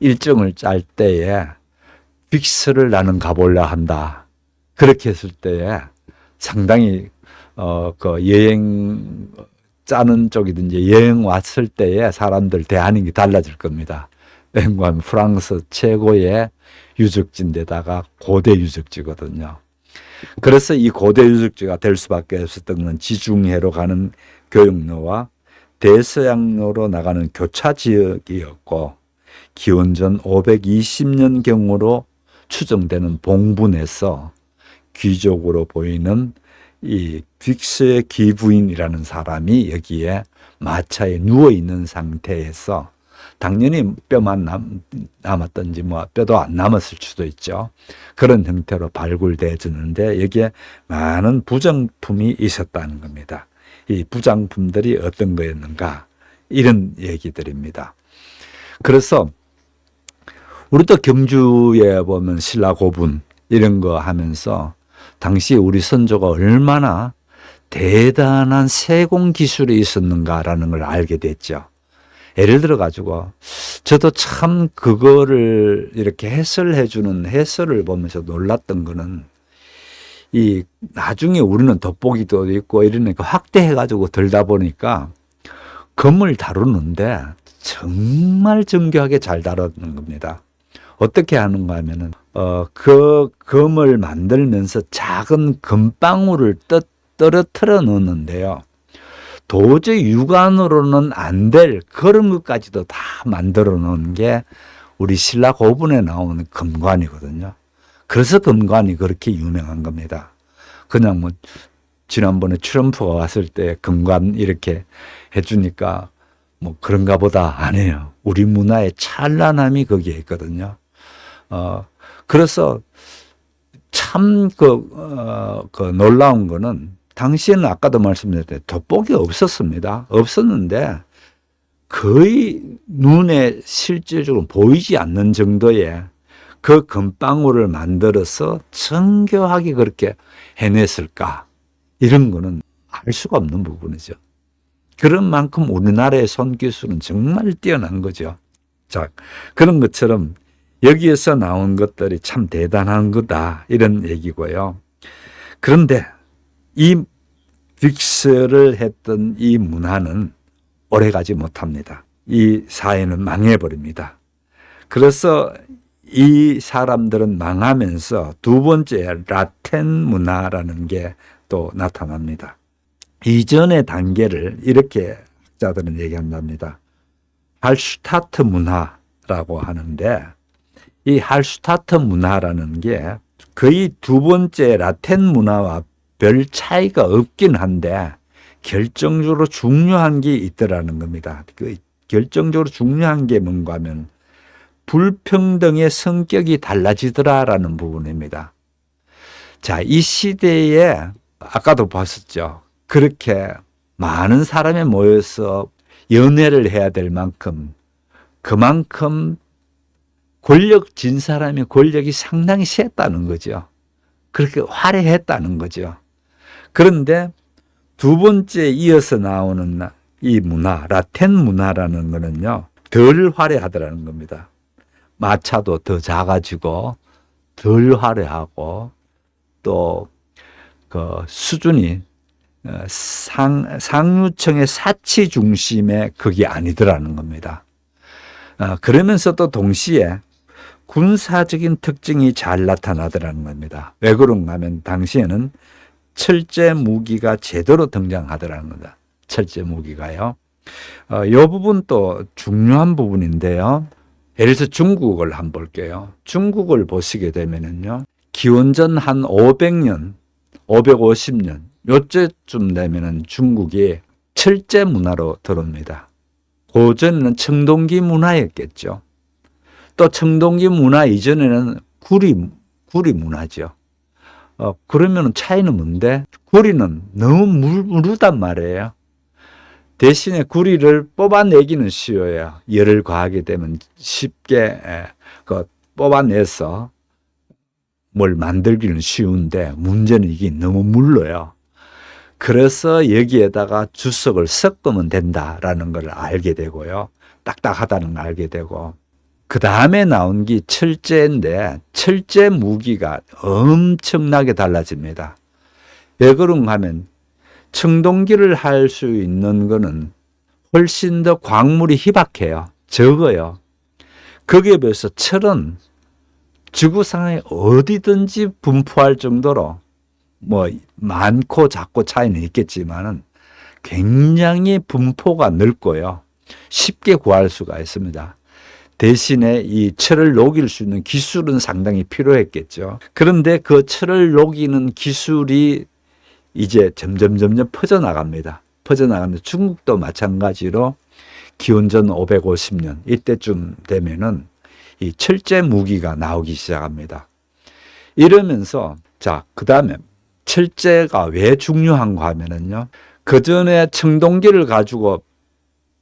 일정을 짤 때에 픽스를 나는 가보려 한다. 그렇게 했을 때에 상당히 그 여행 짜는 쪽이든지 여행 왔을 때에 사람들 대하는 게 달라질 겁니다. 왜냐하면 프랑스 최고의 유적지인데다가 고대 유적지거든요. 그래서 이 고대 유적지가 될 수밖에 없었던 건 지중해로 가는 교역로와 대서양로로 나가는 교차 지역이었고 기원전 520년경으로 추정되는 봉분에서 귀족으로 보이는 이 빅스의 귀부인이라는 사람이 여기에 마차에 누워 있는 상태에서 당연히 뼈만 남았던지 뭐 뼈도 안 남았을 수도 있죠. 그런 형태로 발굴되어지는데 여기에 많은 부정품이 있었다는 겁니다. 이 부정품들이 어떤 거였는가 이런 얘기들입니다. 그래서 우리도 경주에 보면 신라고분 이런 거 하면서 당시 우리 선조가 얼마나 대단한 세공 기술이 있었는가라는 걸 알게 됐죠. 예를 들어 가지고 저도 참 그거를 이렇게 해설해주는 해설을 보면서 놀랐던 거는 이 나중에 우리는 돋보기도 있고 이러니까 확대해 가지고 들다 보니까 금을 다루는데 정말 정교하게 잘 다루는 겁니다. 어떻게 하는가 하면은 그 금을 만들면서 작은 금방울을 떨어뜨려 놓는데요. 도저히 육안으로는 안 될 그런 것까지도 다 만들어 놓은 게 우리 신라 고분에 나오는 금관이거든요. 그래서 금관이 그렇게 유명한 겁니다. 그냥 뭐 지난번에 트럼프가 왔을 때 금관 이렇게 해주니까 뭐 그런가 보다 아니에요. 우리 문화의 찬란함이 거기에 있거든요. 그래서 참 그 놀라운 거는 당시에는 아까도 말씀드렸듯이 돋보기 없었습니다. 없었는데 거의 눈에 실질적으로 보이지 않는 정도의 그 금방울을 만들어서 정교하게 그렇게 해냈을까? 이런 거는 알 수가 없는 부분이죠. 그런 만큼 우리나라의 손기술은 정말 뛰어난 거죠. 자, 그런 것처럼 여기에서 나온 것들이 참 대단한 거다. 이런 얘기고요. 그런데 이 빅스를 했던 이 문화는 오래가지 못합니다. 이 사회는 망해버립니다. 그래서 이 사람들은 망하면서 두 번째 라틴 문화라는 게 또 나타납니다. 이전의 단계를 이렇게 학자들은 얘기한답니다. 할슈타트 문화라고 하는데 이 할슈타트 문화라는 게 거의 두 번째 라틴 문화와 별 차이가 없긴 한데 결정적으로 중요한 게 있더라는 겁니다. 그 결정적으로 중요한 게 뭔가 하면 불평등의 성격이 달라지더라라는 부분입니다. 자, 이 시대에 아까도 봤었죠. 그렇게 많은 사람이 모여서 연애를 해야 될 만큼 그만큼 권력진 사람의 권력이 상당히 셌다는 거죠. 그렇게 화려했다는 거죠. 그런데 두 번째 이어서 나오는 이 문화, 라틴 문화라는 거는요, 덜 화려하더라는 겁니다. 마차도 더 작아지고, 덜 화려하고, 또, 그 수준이 상류층의 사치 중심의 그게 아니더라는 겁니다. 그러면서도 동시에 군사적인 특징이 잘 나타나더라는 겁니다. 왜 그런가 하면 당시에는 철제 무기가 제대로 등장하더라는 겁니다. 철제 무기가요. 이 부분도 중요한 부분인데요. 예를 들어서 중국을 한번 볼게요. 중국을 보시게 되면은요, 기원전 한 500년, 550년, 요때쯤 되면은 중국이 철제 문화로 들어옵니다. 고전에는 청동기 문화였겠죠. 또 청동기 문화 이전에는 구리 문화죠. 그러면 차이는 뭔데? 구리는 너무 무르단 말이에요. 대신에 구리를 뽑아내기는 쉬워요. 열을 가하게 되면 쉽게 뽑아내서 뭘 만들기는 쉬운데 문제는 이게 너무 물러요. 그래서 여기에다가 주석을 섞으면 된다라는 걸 알게 되고요. 딱딱하다는 걸 알게 되고, 그 다음에 나온 게 철제인데 철제 무기가 엄청나게 달라집니다. 왜 그런가 하면 청동기를 할 수 있는 거는 훨씬 더 광물이 희박해요. 적어요. 거기에 비해서 철은 지구상에 어디든지 분포할 정도로 뭐 많고 작고 차이는 있겠지만은 굉장히 분포가 넓고요. 쉽게 구할 수가 있습니다. 대신에 이 철을 녹일 수 있는 기술은 상당히 필요했겠죠. 그런데 그 철을 녹이는 기술이 이제 점점 퍼져나갑니다. 퍼져나가는데 중국도 마찬가지로 기원전 550년 이때쯤 되면은 이 철제 무기가 나오기 시작합니다. 이러면서 자, 그다음에 철제가 왜 중요한가 하면은요. 그전에 청동기를 가지고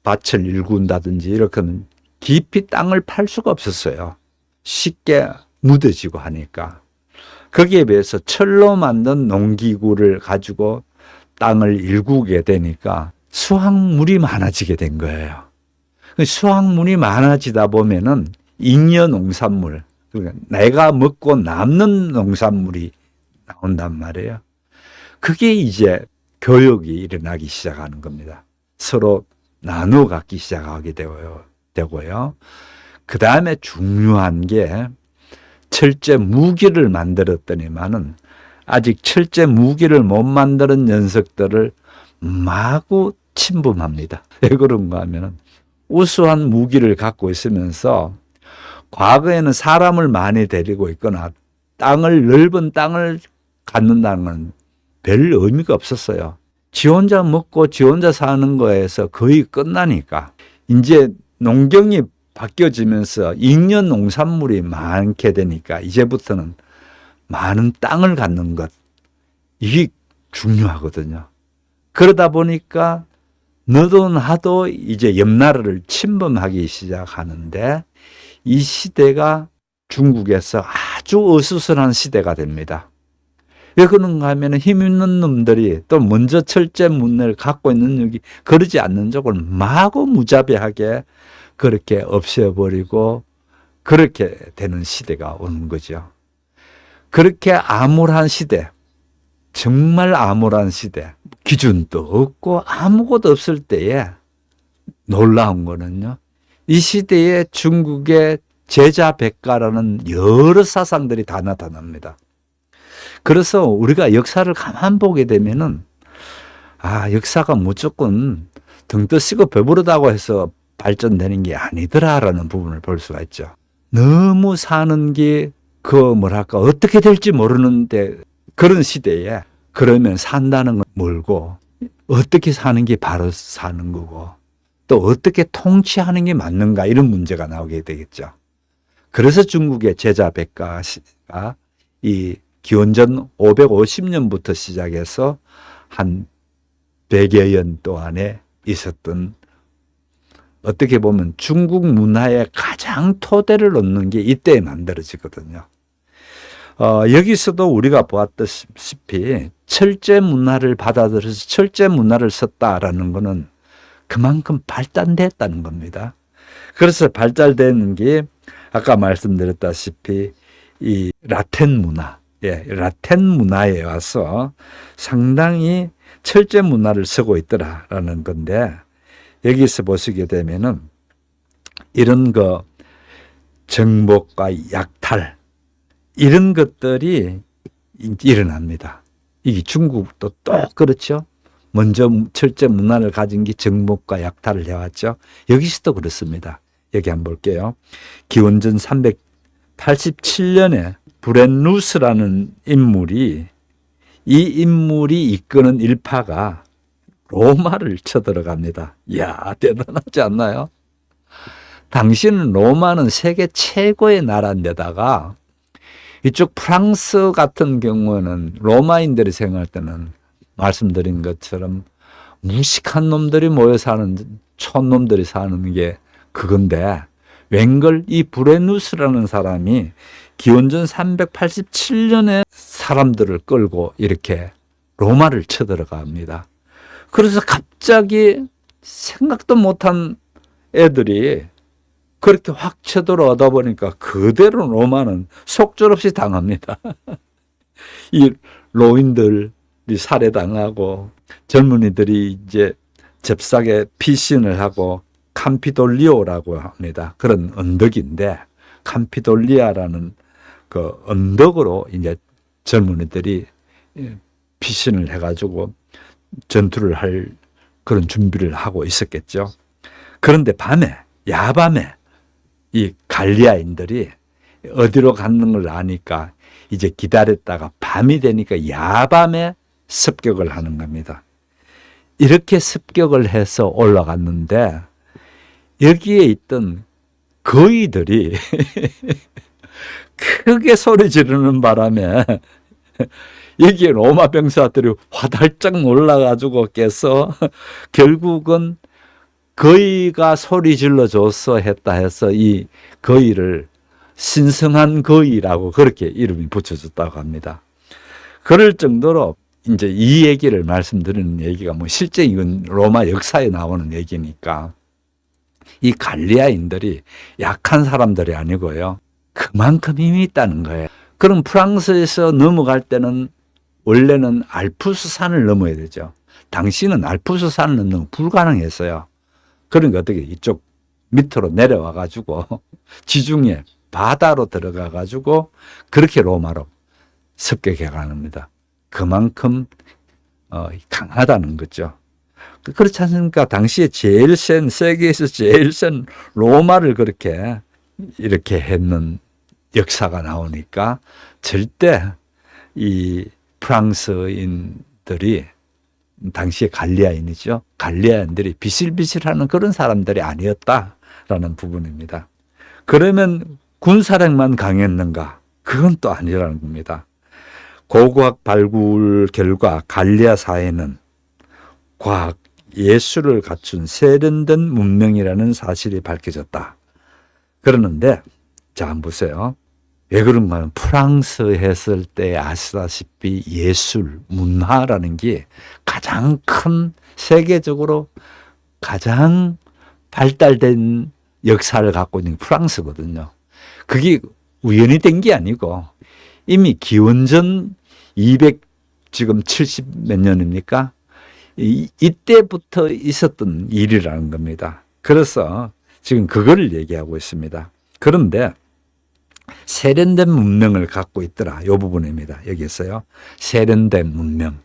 밭을 일군다든지 이렇게 하면 깊이 땅을 팔 수가 없었어요. 쉽게 묻어지고 하니까. 거기에 비해서 철로 만든 농기구를 가지고 땅을 일구게 되니까 수확물이 많아지게 된 거예요. 수확물이 많아지다 보면은 잉여 농산물, 그러니까 내가 먹고 남는 농산물이 나온단 말이에요. 그게 이제 교역이 일어나기 시작하는 겁니다. 서로 나누어 갖기 시작하게 되고요. 그 다음에 중요한 게 철제 무기를 만들었더니만은 아직 철제 무기를 못 만드는 녀석들을 마구 침범합니다. 왜 그런가 하면은 우수한 무기를 갖고 있으면서 과거에는 사람을 많이 데리고 있거나 넓은 땅을 갖는다는 건 별 의미가 없었어요. 지 혼자 먹고 지 혼자 사는 거에서 거의 끝나니까 이제 농경이 바뀌어지면서 잉여 농산물이 많게 되니까 이제부터는 많은 땅을 갖는 것, 이게 중요하거든요. 그러다 보니까 너도 나도 이제 옆 나라를 침범하기 시작하는데 이 시대가 중국에서 아주 어수선한 시대가 됩니다. 왜 그런가 하면 힘 있는 놈들이 또 먼저 철제 문화를 갖고 있는 여기 그러지 않는 쪽을 마구 무자비하게 그렇게 없애버리고 그렇게 되는 시대가 오는 거죠. 그렇게 암울한 시대, 정말 암울한 시대, 기준도 없고 아무것도 없을 때에 놀라운 거는요, 이 시대에 중국의 제자백가라는 여러 사상들이 다 나타납니다. 그래서 우리가 역사를 가만 보게 되면은 역사가 무조건 등 뜨시고 배부르다고 해서 발전되는 게 아니더라라는 부분을 볼 수가 있죠. 너무 사는 게 어떻게 될지 모르는데 그런 시대에 그러면 산다는 건 멀고 어떻게 사는 게 바로 사는 거고 또 어떻게 통치하는 게 맞는가 이런 문제가 나오게 되겠죠. 그래서 중국의 제자백가가 이 기원전 550년부터 시작해서 한 100여 년 동안에 있었던 어떻게 보면 중국 문화의 가장 토대를 놓는 게 이때에 만들어지거든요. 여기서도 우리가 보았다시피 철제 문화를 받아들여서 철제 문화를 썼다라는 것은 그만큼 발달됐다는 겁니다. 그래서 발달되는 게 아까 말씀드렸다시피 이 라틴 문화, 라틴 문화에 와서 상당히 철제 문화를 쓰고 있더라라는 건데 여기서 보시게 되면은 이런 정복과 약탈 이런 것들이 일어납니다. 이게 중국도 또 그렇죠. 먼저 철제 문화를 가진 게 정복과 약탈을 해왔죠. 여기서도 그렇습니다. 여기 한번 볼게요. 기원전 387년에 브렌누스라는 인물이 이 인물이 이끄는 일파가 로마를 쳐들어갑니다. 이야, 대단하지 않나요? 당시는 로마는 세계 최고의 나라인데다가 이쪽 프랑스 같은 경우는 로마인들이 생각할 때는 말씀드린 것처럼 무식한 놈들이 모여 사는 촌놈들이 사는 게 그건데 웬걸 이 브레누스라는 사람이 기원전 387년에 사람들을 끌고 이렇게 로마를 쳐들어갑니다. 그래서 갑자기 생각도 못한 애들이 그렇게 확 쳐들어오다 보니까 그대로 로마는 속절없이 당합니다. 이 노인들이 살해당하고 젊은이들이 이제 잽싸게 피신을 하고 캄피돌리오라고 합니다. 그런 언덕인데 캄피돌리아라는 그 언덕으로 이제 젊은이들이 피신을 해가지고 전투를 할 그런 준비를 하고 있었겠죠. 그런데 야밤에 이 갈리아인들이 어디로 가는 걸 아니까 이제 기다렸다가 밤이 되니까 야밤에 습격을 하는 겁니다. 이렇게 습격을 해서 올라갔는데 여기에 있던 거위들이 크게 소리 지르는 바람에 여기에 로마 병사들이 화들짝 놀라가지고 깨서 결국은 거위가 소리 질러줘서 했다 해서 이 거위를 신성한 거위라고 그렇게 이름이 붙여졌다고 합니다. 그럴 정도로 이제 이 얘기를 말씀드리는 얘기가 실제 이건 로마 역사에 나오는 얘기니까 이 갈리아인들이 약한 사람들이 아니고요. 그만큼 힘이 있다는 거예요. 그럼 프랑스에서 넘어갈 때는 원래는 알프스 산을 넘어야 되죠. 당시는 알프스 산을 넘는 건 불가능했어요. 그러니까 어떻게 이쪽 밑으로 내려와 가지고 지중해 바다로 들어가 가지고 그렇게 로마로 습격해 가는겁니다. 그만큼 강하다는 거죠. 그렇지 않습니까? 당시에 세계에서 제일 센 로마를 그렇게 이렇게 했는 역사가 나오니까 절대 이 프랑스인들이 당시에 갈리아인이죠. 갈리아인들이 비실비실하는 그런 사람들이 아니었다라는 부분입니다. 그러면 군사력만 강했는가? 그건 또 아니라는 겁니다. 고고학 발굴 결과 갈리아 사회는 과학, 예술을 갖춘 세련된 문명이라는 사실이 밝혀졌다. 그러는데 자, 한번 보세요. 왜 그런가 하면 프랑스 했을 때 아시다시피 예술, 문화라는 게 가장 큰 세계적으로 가장 발달된 역사를 갖고 있는 게 프랑스거든요. 그게 우연히 된 게 아니고 이미 기원전 200 지금 70 몇 년입니까? 이때부터 있었던 일이라는 겁니다. 그래서 지금 그거를 얘기하고 있습니다. 그런데 세련된 문명을 갖고 있더라. 이 부분입니다. 여기 있어요. 세련된 문명.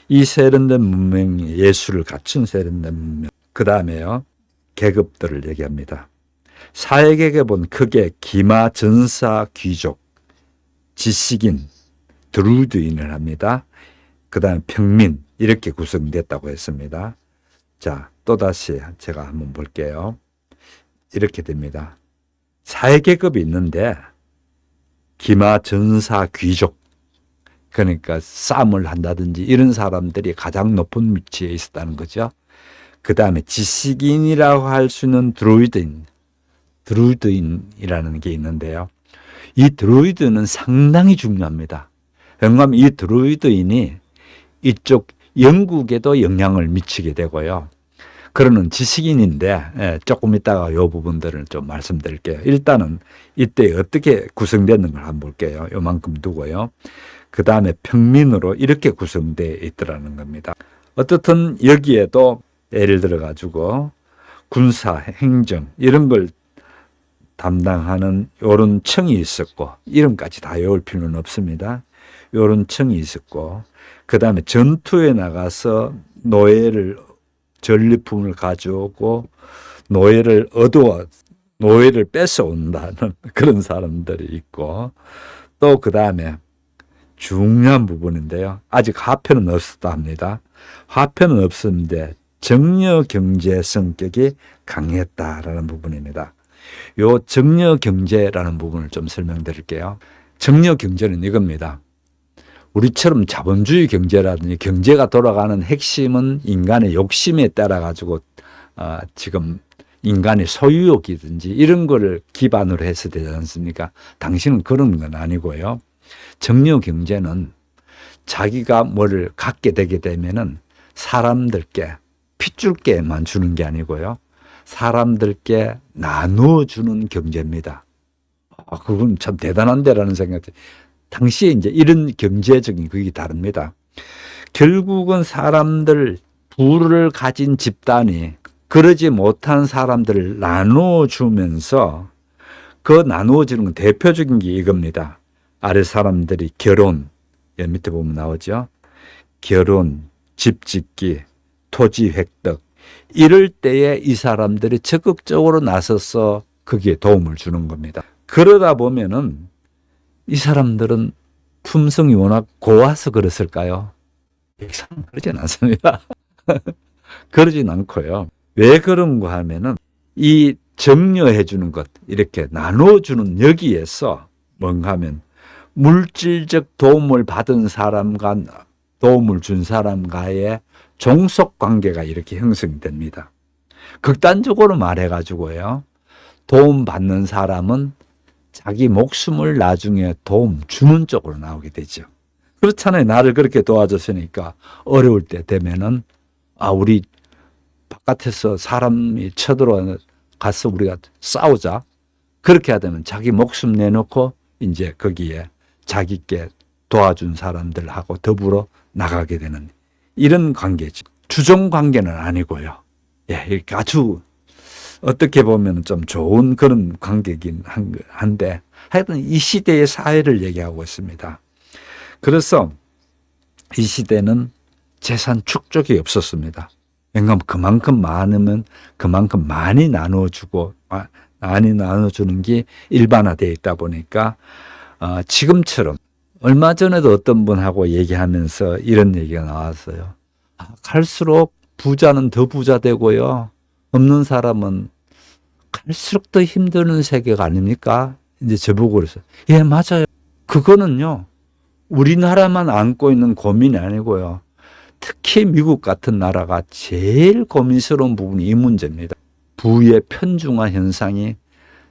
이 세련된 문명이 예술을 갖춘 세련된 문명. 그 다음에요. 계급들을 얘기합니다. 사회계급은 크게 기마, 전사, 귀족, 지식인, 드루드인을 합니다. 그 다음에 평민 이렇게 구성됐다고 했습니다. 자, 또다시 제가 한번 볼게요. 이렇게 됩니다. 사회계급이 있는데 기마, 전사, 귀족 그러니까 싸움을 한다든지 이런 사람들이 가장 높은 위치에 있었다는 거죠. 그 다음에 지식인이라고 할 수 있는 드루이드인이라는 게 있는데요. 이 드루이드는 상당히 중요합니다. 왜냐하면 이 드루이드인이 이쪽 영국에도 영향을 미치게 되고요. 그러는 지식인인데 조금 이따가 이 부분들을 좀 말씀드릴게요. 일단은 이때 어떻게 구성됐는 걸 한번 볼게요. 요만큼 두고요. 그 다음에 평민으로 이렇게 구성되어 있더라는 겁니다. 어떻든 여기에도 예를 들어 가지고 군사, 행정 이런 걸 담당하는 요런 청이 있었고 이름까지 다 외울 필요는 없습니다. 요런 청이 있었고 그 다음에 전투에 나가서 전리품을 가져오고 노예를 뺏어온다는 그런 사람들이 있고 또 그 다음에 중요한 부분인데요. 아직 화폐는 없었다 합니다. 화폐는 없었는데 정려 경제 성격이 강했다라는 부분입니다. 요 정려 경제라는 부분을 좀 설명드릴게요. 정려 경제는 이겁니다. 우리처럼 자본주의 경제라든지 경제가 돌아가는 핵심은 인간의 욕심에 따라 가지고 지금 인간의 소유욕이든지 이런 거를 기반으로 해서 되지 않습니까? 당신은 그런 건 아니고요. 정려 경제는 자기가 뭐를 갖게 되게 되면은 사람들께 핏줄게만 주는 게 아니고요. 사람들께 나누어 주는 경제입니다. 그건 참 대단한데라는 생각이 당시에 이제 이런 경제적인 그게 다릅니다. 결국은 사람들 부를 가진 집단이 그러지 못한 사람들을 나누어 주면서 그 나누어 주는 건 대표적인 게 이겁니다. 아래 사람들이 결혼, 여기 밑에 보면 나오죠. 결혼, 집 짓기, 토지 획득 이럴 때에 이 사람들이 적극적으로 나서서 거기에 도움을 주는 겁니다. 그러다 보면은 이 사람들은 품성이 워낙 고와서 그랬을까요? 그러진 않습니다. 그러진 않고요. 왜 그런가 하면은 이 정려해 주는 것, 이렇게 나눠 주는 여기에서 뭔가 하면 물질적 도움을 받은 사람과 도움을 준 사람과의 종속 관계가 이렇게 형성됩니다. 극단적으로 말해 가지고요. 도움 받는 사람은 자기 목숨을 나중에 도움 주는 쪽으로 나오게 되죠. 그렇잖아요. 나를 그렇게 도와줬으니까 어려울 때 되면은 우리 바깥에서 사람이 쳐들어가서 우리가 싸우자. 그렇게 하면 자기 목숨 내놓고 이제 거기에 자기께 도와준 사람들하고 더불어 나가게 되는 이런 관계죠. 주종 관계는 아니고요. 예, 이렇게 아주 어떻게 보면 좀 좋은 그런 관계긴 한데 하여튼 이 시대의 사회를 얘기하고 있습니다. 그래서 이 시대는 재산 축적이 없었습니다. 왜냐하면 그만큼 많으면 그만큼 많이 나눠주고 많이 나눠주는 게 일반화되어 있다 보니까 지금처럼 얼마 전에도 어떤 분하고 얘기하면서 이런 얘기가 나왔어요. 갈수록 부자는 더 부자 되고요. 없는 사람은 갈수록 더 힘드는 세계가 아닙니까? 이제 저보고 그랬어요. 예, 맞아요. 그거는요, 우리나라만 안고 있는 고민이 아니고요. 특히 미국 같은 나라가 제일 고민스러운 부분이 이 문제입니다. 부의 편중화 현상이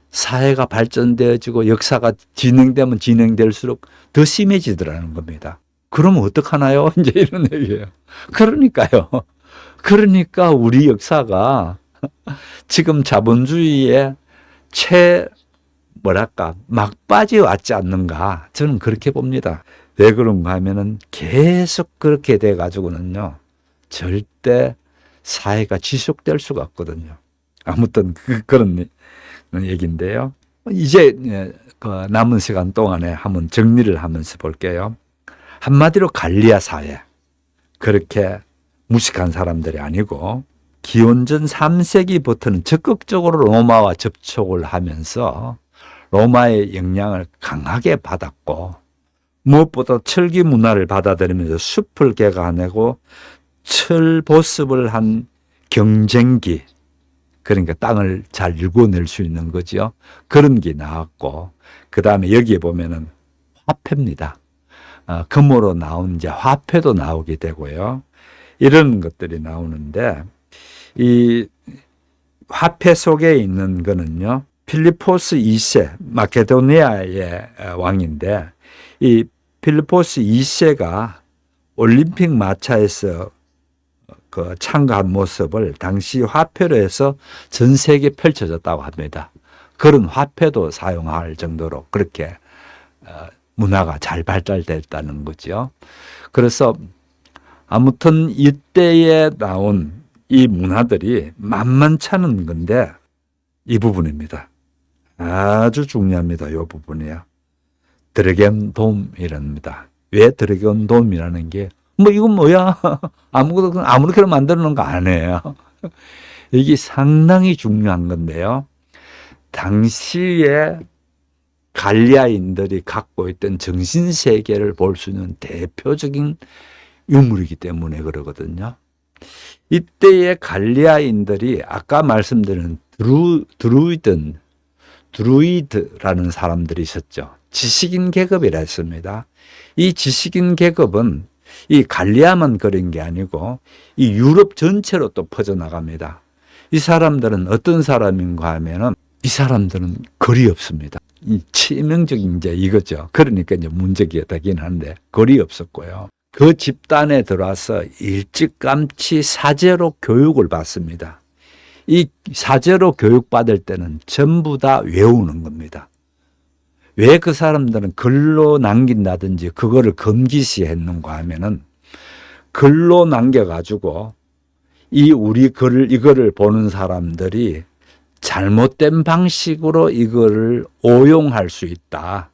사회가 발전되어지고 역사가 진행되면 진행될수록 더 심해지더라는 겁니다. 그러면 어떡하나요? 이제 이런 얘기예요. 그러니까요. 그러니까 우리 역사가 지금 자본주의의 막바지 왔지 않는가. 저는 그렇게 봅니다. 왜 그런가 하면은 계속 그렇게 돼 가지고는요. 절대 사회가 지속될 수가 없거든요. 아무튼 그런 얘기인데요. 이제 그 남은 시간 동안에 한번 정리를 하면서 볼게요. 한마디로 갈리아 사회. 그렇게 무식한 사람들이 아니고 기원전 3세기부터는 적극적으로 로마와 접촉을 하면서 로마의 영향을 강하게 받았고 무엇보다 철기 문화를 받아들이면서 숲을 개간하고 철 보습을 한 경쟁기, 그러니까 땅을 잘 일궈낼 수 있는 거죠. 그런 게 나왔고, 그 다음에 여기에 보면은 화폐입니다. 금으로 나온 이제 화폐도 나오게 되고요. 이런 것들이 나오는데, 이 화폐 속에 있는 거는요, 필리포스 2세, 마케도니아의 왕인데, 이 필리포스 2세가 올림픽 마차에서 그 참가한 모습을 당시 화폐로 해서 전 세계에 펼쳐졌다고 합니다. 그런 화폐도 사용할 정도로 그렇게 문화가 잘 발달됐다는 거죠. 그래서 아무튼 이때에 나온 이 문화들이 만만찮은 건데 이 부분입니다. 아주 중요합니다. 이 부분이요. 드래곤 돔이랍니다. 왜 드래곤 돔이라는 게 이건 뭐야? 아무렇게나 만드는 거 아니에요. 이게 상당히 중요한 건데요. 당시에 갈리아인들이 갖고 있던 정신세계를 볼 수 있는 대표적인 유물이기 때문에 그러거든요. 이때의 갈리아인들이 아까 말씀드린 드루이드라는 사람들이 있었죠. 지식인 계급이라 했습니다. 이 지식인 계급은 이 갈리아만 그런 게 아니고 이 유럽 전체로 또 퍼져나갑니다. 이 사람들은 어떤 사람인가 하면은 이 사람들은 거리 없습니다. 이 치명적인 이제 이거죠. 그러니까 이제 문제가 되긴 한데 거리 없었고요. 그 집단에 들어와서 일찌감치 사제로 교육을 받습니다. 이 사제로 교육받을 때는 전부 다 외우는 겁니다. 왜 그 사람들은 글로 남긴다든지 그거를 금기시했는가 하면은 글로 남겨가지고 이거를 보는 사람들이 잘못된 방식으로 이거를 오용할 수 있다.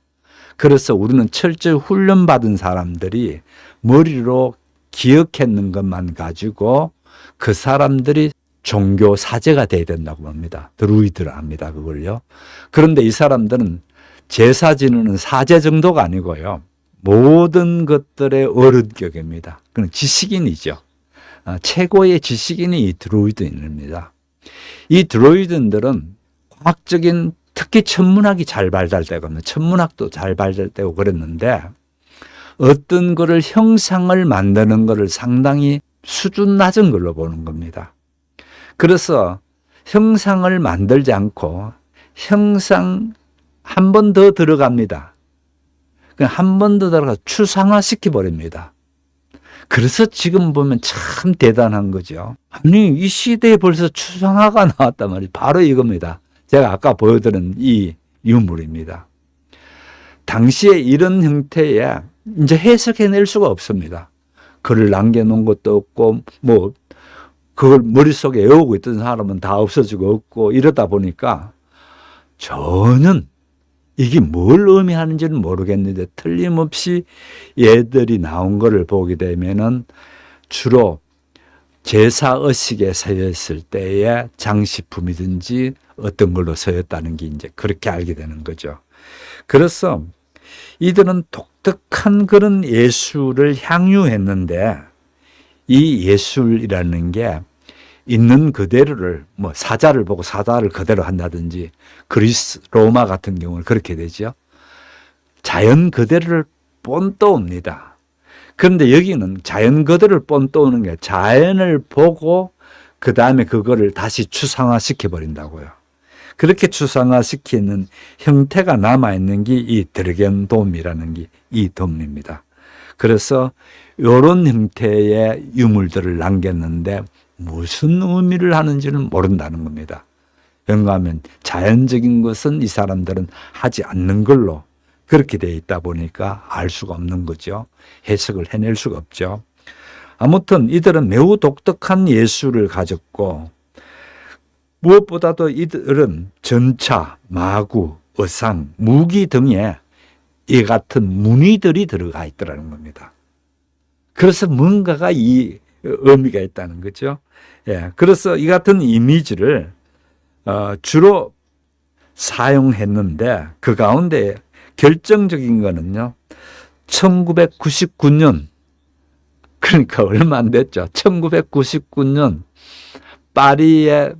그래서 우리는 철저히 훈련받은 사람들이 머리로 기억했는 것만 가지고 그 사람들이 종교 사제가 돼야 된다고 합니다. 드루이드라 합니다. 그걸요. 그런데 이 사람들은 제사 지내는 사제 정도가 아니고요. 모든 것들의 어른격입니다. 그건 지식인이죠. 최고의 지식인이 이 드루이드입니다. 이 드루이드들은 과학적인 특히 천문학이 잘 발달되고 천문학도 잘 발달되고 그랬는데 어떤 거를 형상을 만드는 거를 상당히 수준 낮은 걸로 보는 겁니다. 그래서 형상을 만들지 않고 형상 한 번 더 들어갑니다. 한 번 더 들어가 추상화 시켜버립니다. 그래서 지금 보면 참 대단한 거죠. 아니, 이 시대에 벌써 추상화가 나왔단 말이에요. 바로 이겁니다. 제가 아까 보여드린 이 유물입니다. 당시에 이런 형태에 이제 해석해낼 수가 없습니다. 글을 남겨놓은 것도 없고, 그걸 머릿속에 외우고 있던 사람은 다 없어지고 없고 이러다 보니까 전혀 이게 뭘 의미하는지는 모르겠는데 틀림없이 얘들이 나온 거를 보게 되면은 주로 제사의식에 서였을 때의 장식품이든지 어떤 걸로 서였다는 게 이제 그렇게 알게 되는 거죠. 그래서 이들은 독특한 그런 예술을 향유했는데 이 예술이라는 게 있는 그대로를 뭐 사자를 보고 사자를 그대로 한다든지 그리스 로마 같은 경우는 그렇게 되죠. 자연 그대로를 본떠옵니다. 그런데 여기는 자연 그대로를 본떠오는 게 자연을 보고 그 다음에 그거를 다시 추상화시켜 버린다고요. 그렇게 추상화시키는 형태가 남아있는 게 이 드래곤돔이라는 게 이 돔입니다. 그래서 이런 형태의 유물들을 남겼는데 무슨 의미를 하는지는 모른다는 겁니다. 왜냐하면 자연적인 것은 이 사람들은 하지 않는 걸로 그렇게 되어 있다 보니까 알 수가 없는 거죠. 해석을 해낼 수가 없죠. 아무튼 이들은 매우 독특한 예술을 가졌고 무엇보다도 이들은 전차, 마구, 의상, 무기 등에 이 같은 무늬들이 들어가 있더라는 겁니다. 그래서 뭔가가 이 의미가 있다는 거죠. 예, 그래서 이 같은 이미지를 주로 사용했는데 그 가운데 결정적인 거는요. 1999년 그러니까 얼마 안 됐죠. 1999년 파리의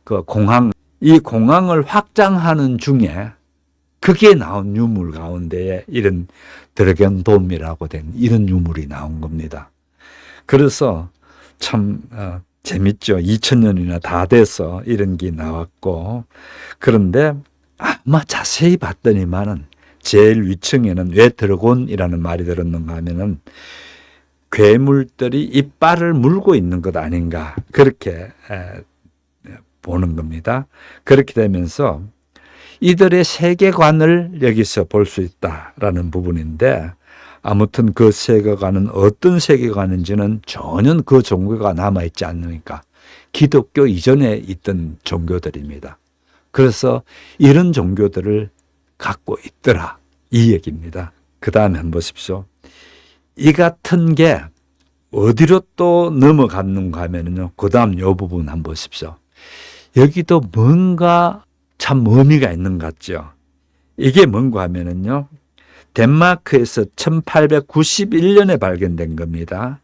그 공항, 이 공항을 확장하는 중에 그게 나온 유물 가운데에 이런 드래곤돔이라고 된 이런 유물이 나온 겁니다. 그래서 참 재밌죠. 2000년이나 다 돼서 이런 게 나왔고 그런데 아마 자세히 봤더니만은 제일 위층에는 왜 드래곤이라는 말이 들었는가 하면은 괴물들이 이빨을 물고 있는 것 아닌가 그렇게 보는 겁니다. 그렇게 되면서 이들의 세계관을 여기서 볼 수 있다라는 부분인데 아무튼 그 세계관은 어떤 세계관인지는 전혀 그 종교가 남아있지 않으니까 기독교 이전에 있던 종교들입니다. 그래서 이런 종교들을 갖고 있더라 이 얘기입니다. 그 다음에 한번 보십시오. 이 같은 게 어디로 또 넘어갔는가 하면요. 그 다음 요 부분 한번 보십시오. 여기도 뭔가 참 의미가 있는 것 같죠. 이게 뭔가 하면은요. 덴마크에서 1891년에 발견된 겁니다.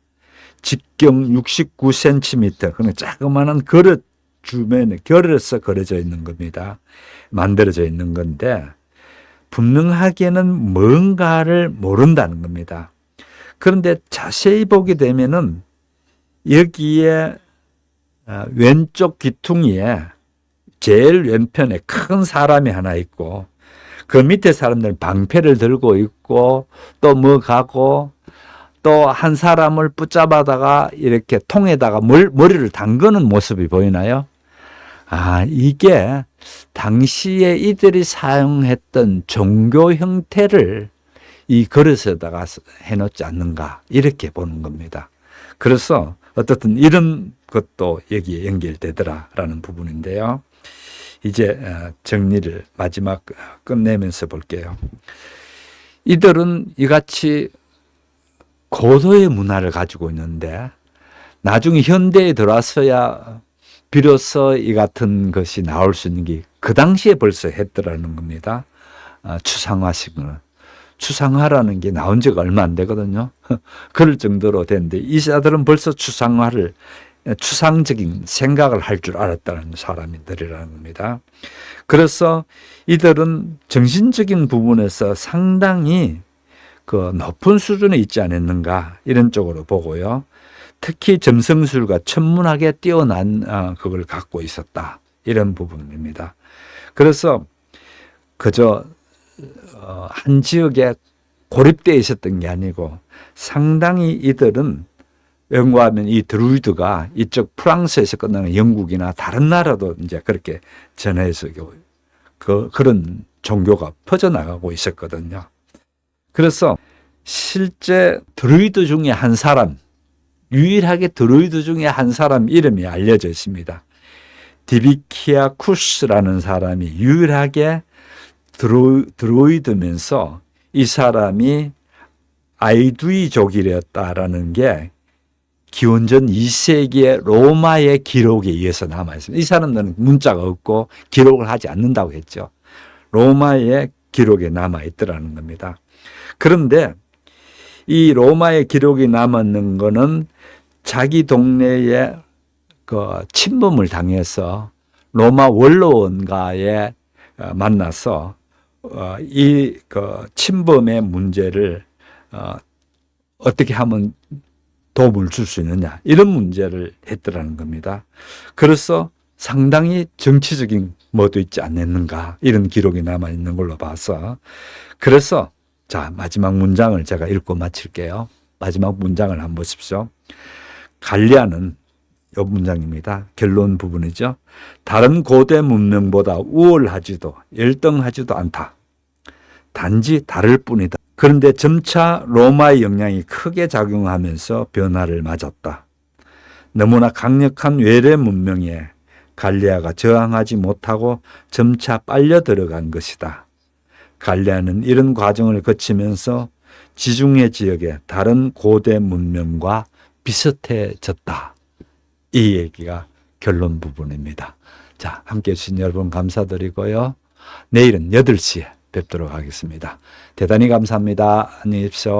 직경 69cm, 그냥 자그마한 그릇 주변에 결에서 그려져 있는 겁니다. 만들어져 있는 건데 분명하게는 뭔가를 모른다는 겁니다. 그런데 자세히 보게 되면은 여기에 왼쪽 귀퉁이에 제일 왼편에 큰 사람이 하나 있고 그 밑에 사람들은 방패를 들고 있고 또 뭐 가고 또 한 사람을 붙잡아다가 이렇게 통에다가 머리를 담그는 모습이 보이나요? 아, 이게 당시에 이들이 사용했던 종교 형태를 이 그릇에다가 해놓지 않는가 이렇게 보는 겁니다. 그래서 어떻든 이런 것도 여기에 연결되더라라는 부분인데요. 이제 정리를 마지막 끝내면서 볼게요. 이들은 이같이 고도의 문화를 가지고 있는데 나중에 현대에 들어와서야 비로소 이 같은 것이 나올 수 있는 게 그 당시에 벌써 했더라는 겁니다. 추상화식을. 추상화라는 게 나온 지가 얼마 안 되거든요. 그럴 정도로 됐는데 이 자들은 벌써 추상화를 추상적인 생각을 할 줄 알았다는 사람들이라는 겁니다. 그래서 이들은 정신적인 부분에서 상당히 그 높은 수준에 있지 않았는가 이런 쪽으로 보고요. 특히 점성술과 천문학에 뛰어난 그걸 갖고 있었다 이런 부분입니다. 그래서 그저 한 지역에 고립되어 있었던 게 아니고 상당히 이들은 연구하면 이 드루이드가 이쪽 프랑스에서 끝나는 영국이나 다른 나라도 이제 그렇게 전해서 그런 종교가 퍼져나가고 있었거든요. 그래서 실제 드루이드 중에 한 사람, 유일하게 드루이드 중에 한 사람 이름이 알려져 있습니다. 디비키아쿠스라는 사람이 유일하게 드루이드면서 이 사람이 아이두이족이었다라는 게 기원전 2세기의 로마의 기록에 의해서 남아 있습니다. 이 사람들은 문자가 없고 기록을 하지 않는다고 했죠. 로마의 기록에 남아 있더라는 겁니다. 그런데 이 로마의 기록이 남았는 거는 자기 동네에 그 침범을 당해서 로마 원로원과에 만나서 이 그 침범의 문제를 어떻게 하면 도움을 줄 수 있느냐 이런 문제를 했더라는 겁니다. 그래서 상당히 정치적인 뭐도 있지 않았는가 이런 기록이 남아 있는 걸로 봐서 그래서 자 마지막 문장을 제가 읽고 마칠게요. 마지막 문장을 한번 보십시오. 갈리아는 이 문장입니다. 결론 부분이죠. 다른 고대 문명보다 우월하지도 열등하지도 않다. 단지 다를 뿐이다. 그런데 점차 로마의 영향이 크게 작용하면서 변화를 맞았다. 너무나 강력한 외래 문명에 갈리아가 저항하지 못하고 점차 빨려 들어간 것이다. 갈리아는 이런 과정을 거치면서 지중해 지역의 다른 고대 문명과 비슷해졌다. 이 얘기가 결론 부분입니다. 자, 함께해 주신 여러분 감사드리고요. 내일은 8시에 뵙도록 하겠습니다. 대단히 감사합니다. 안녕히 계십시오.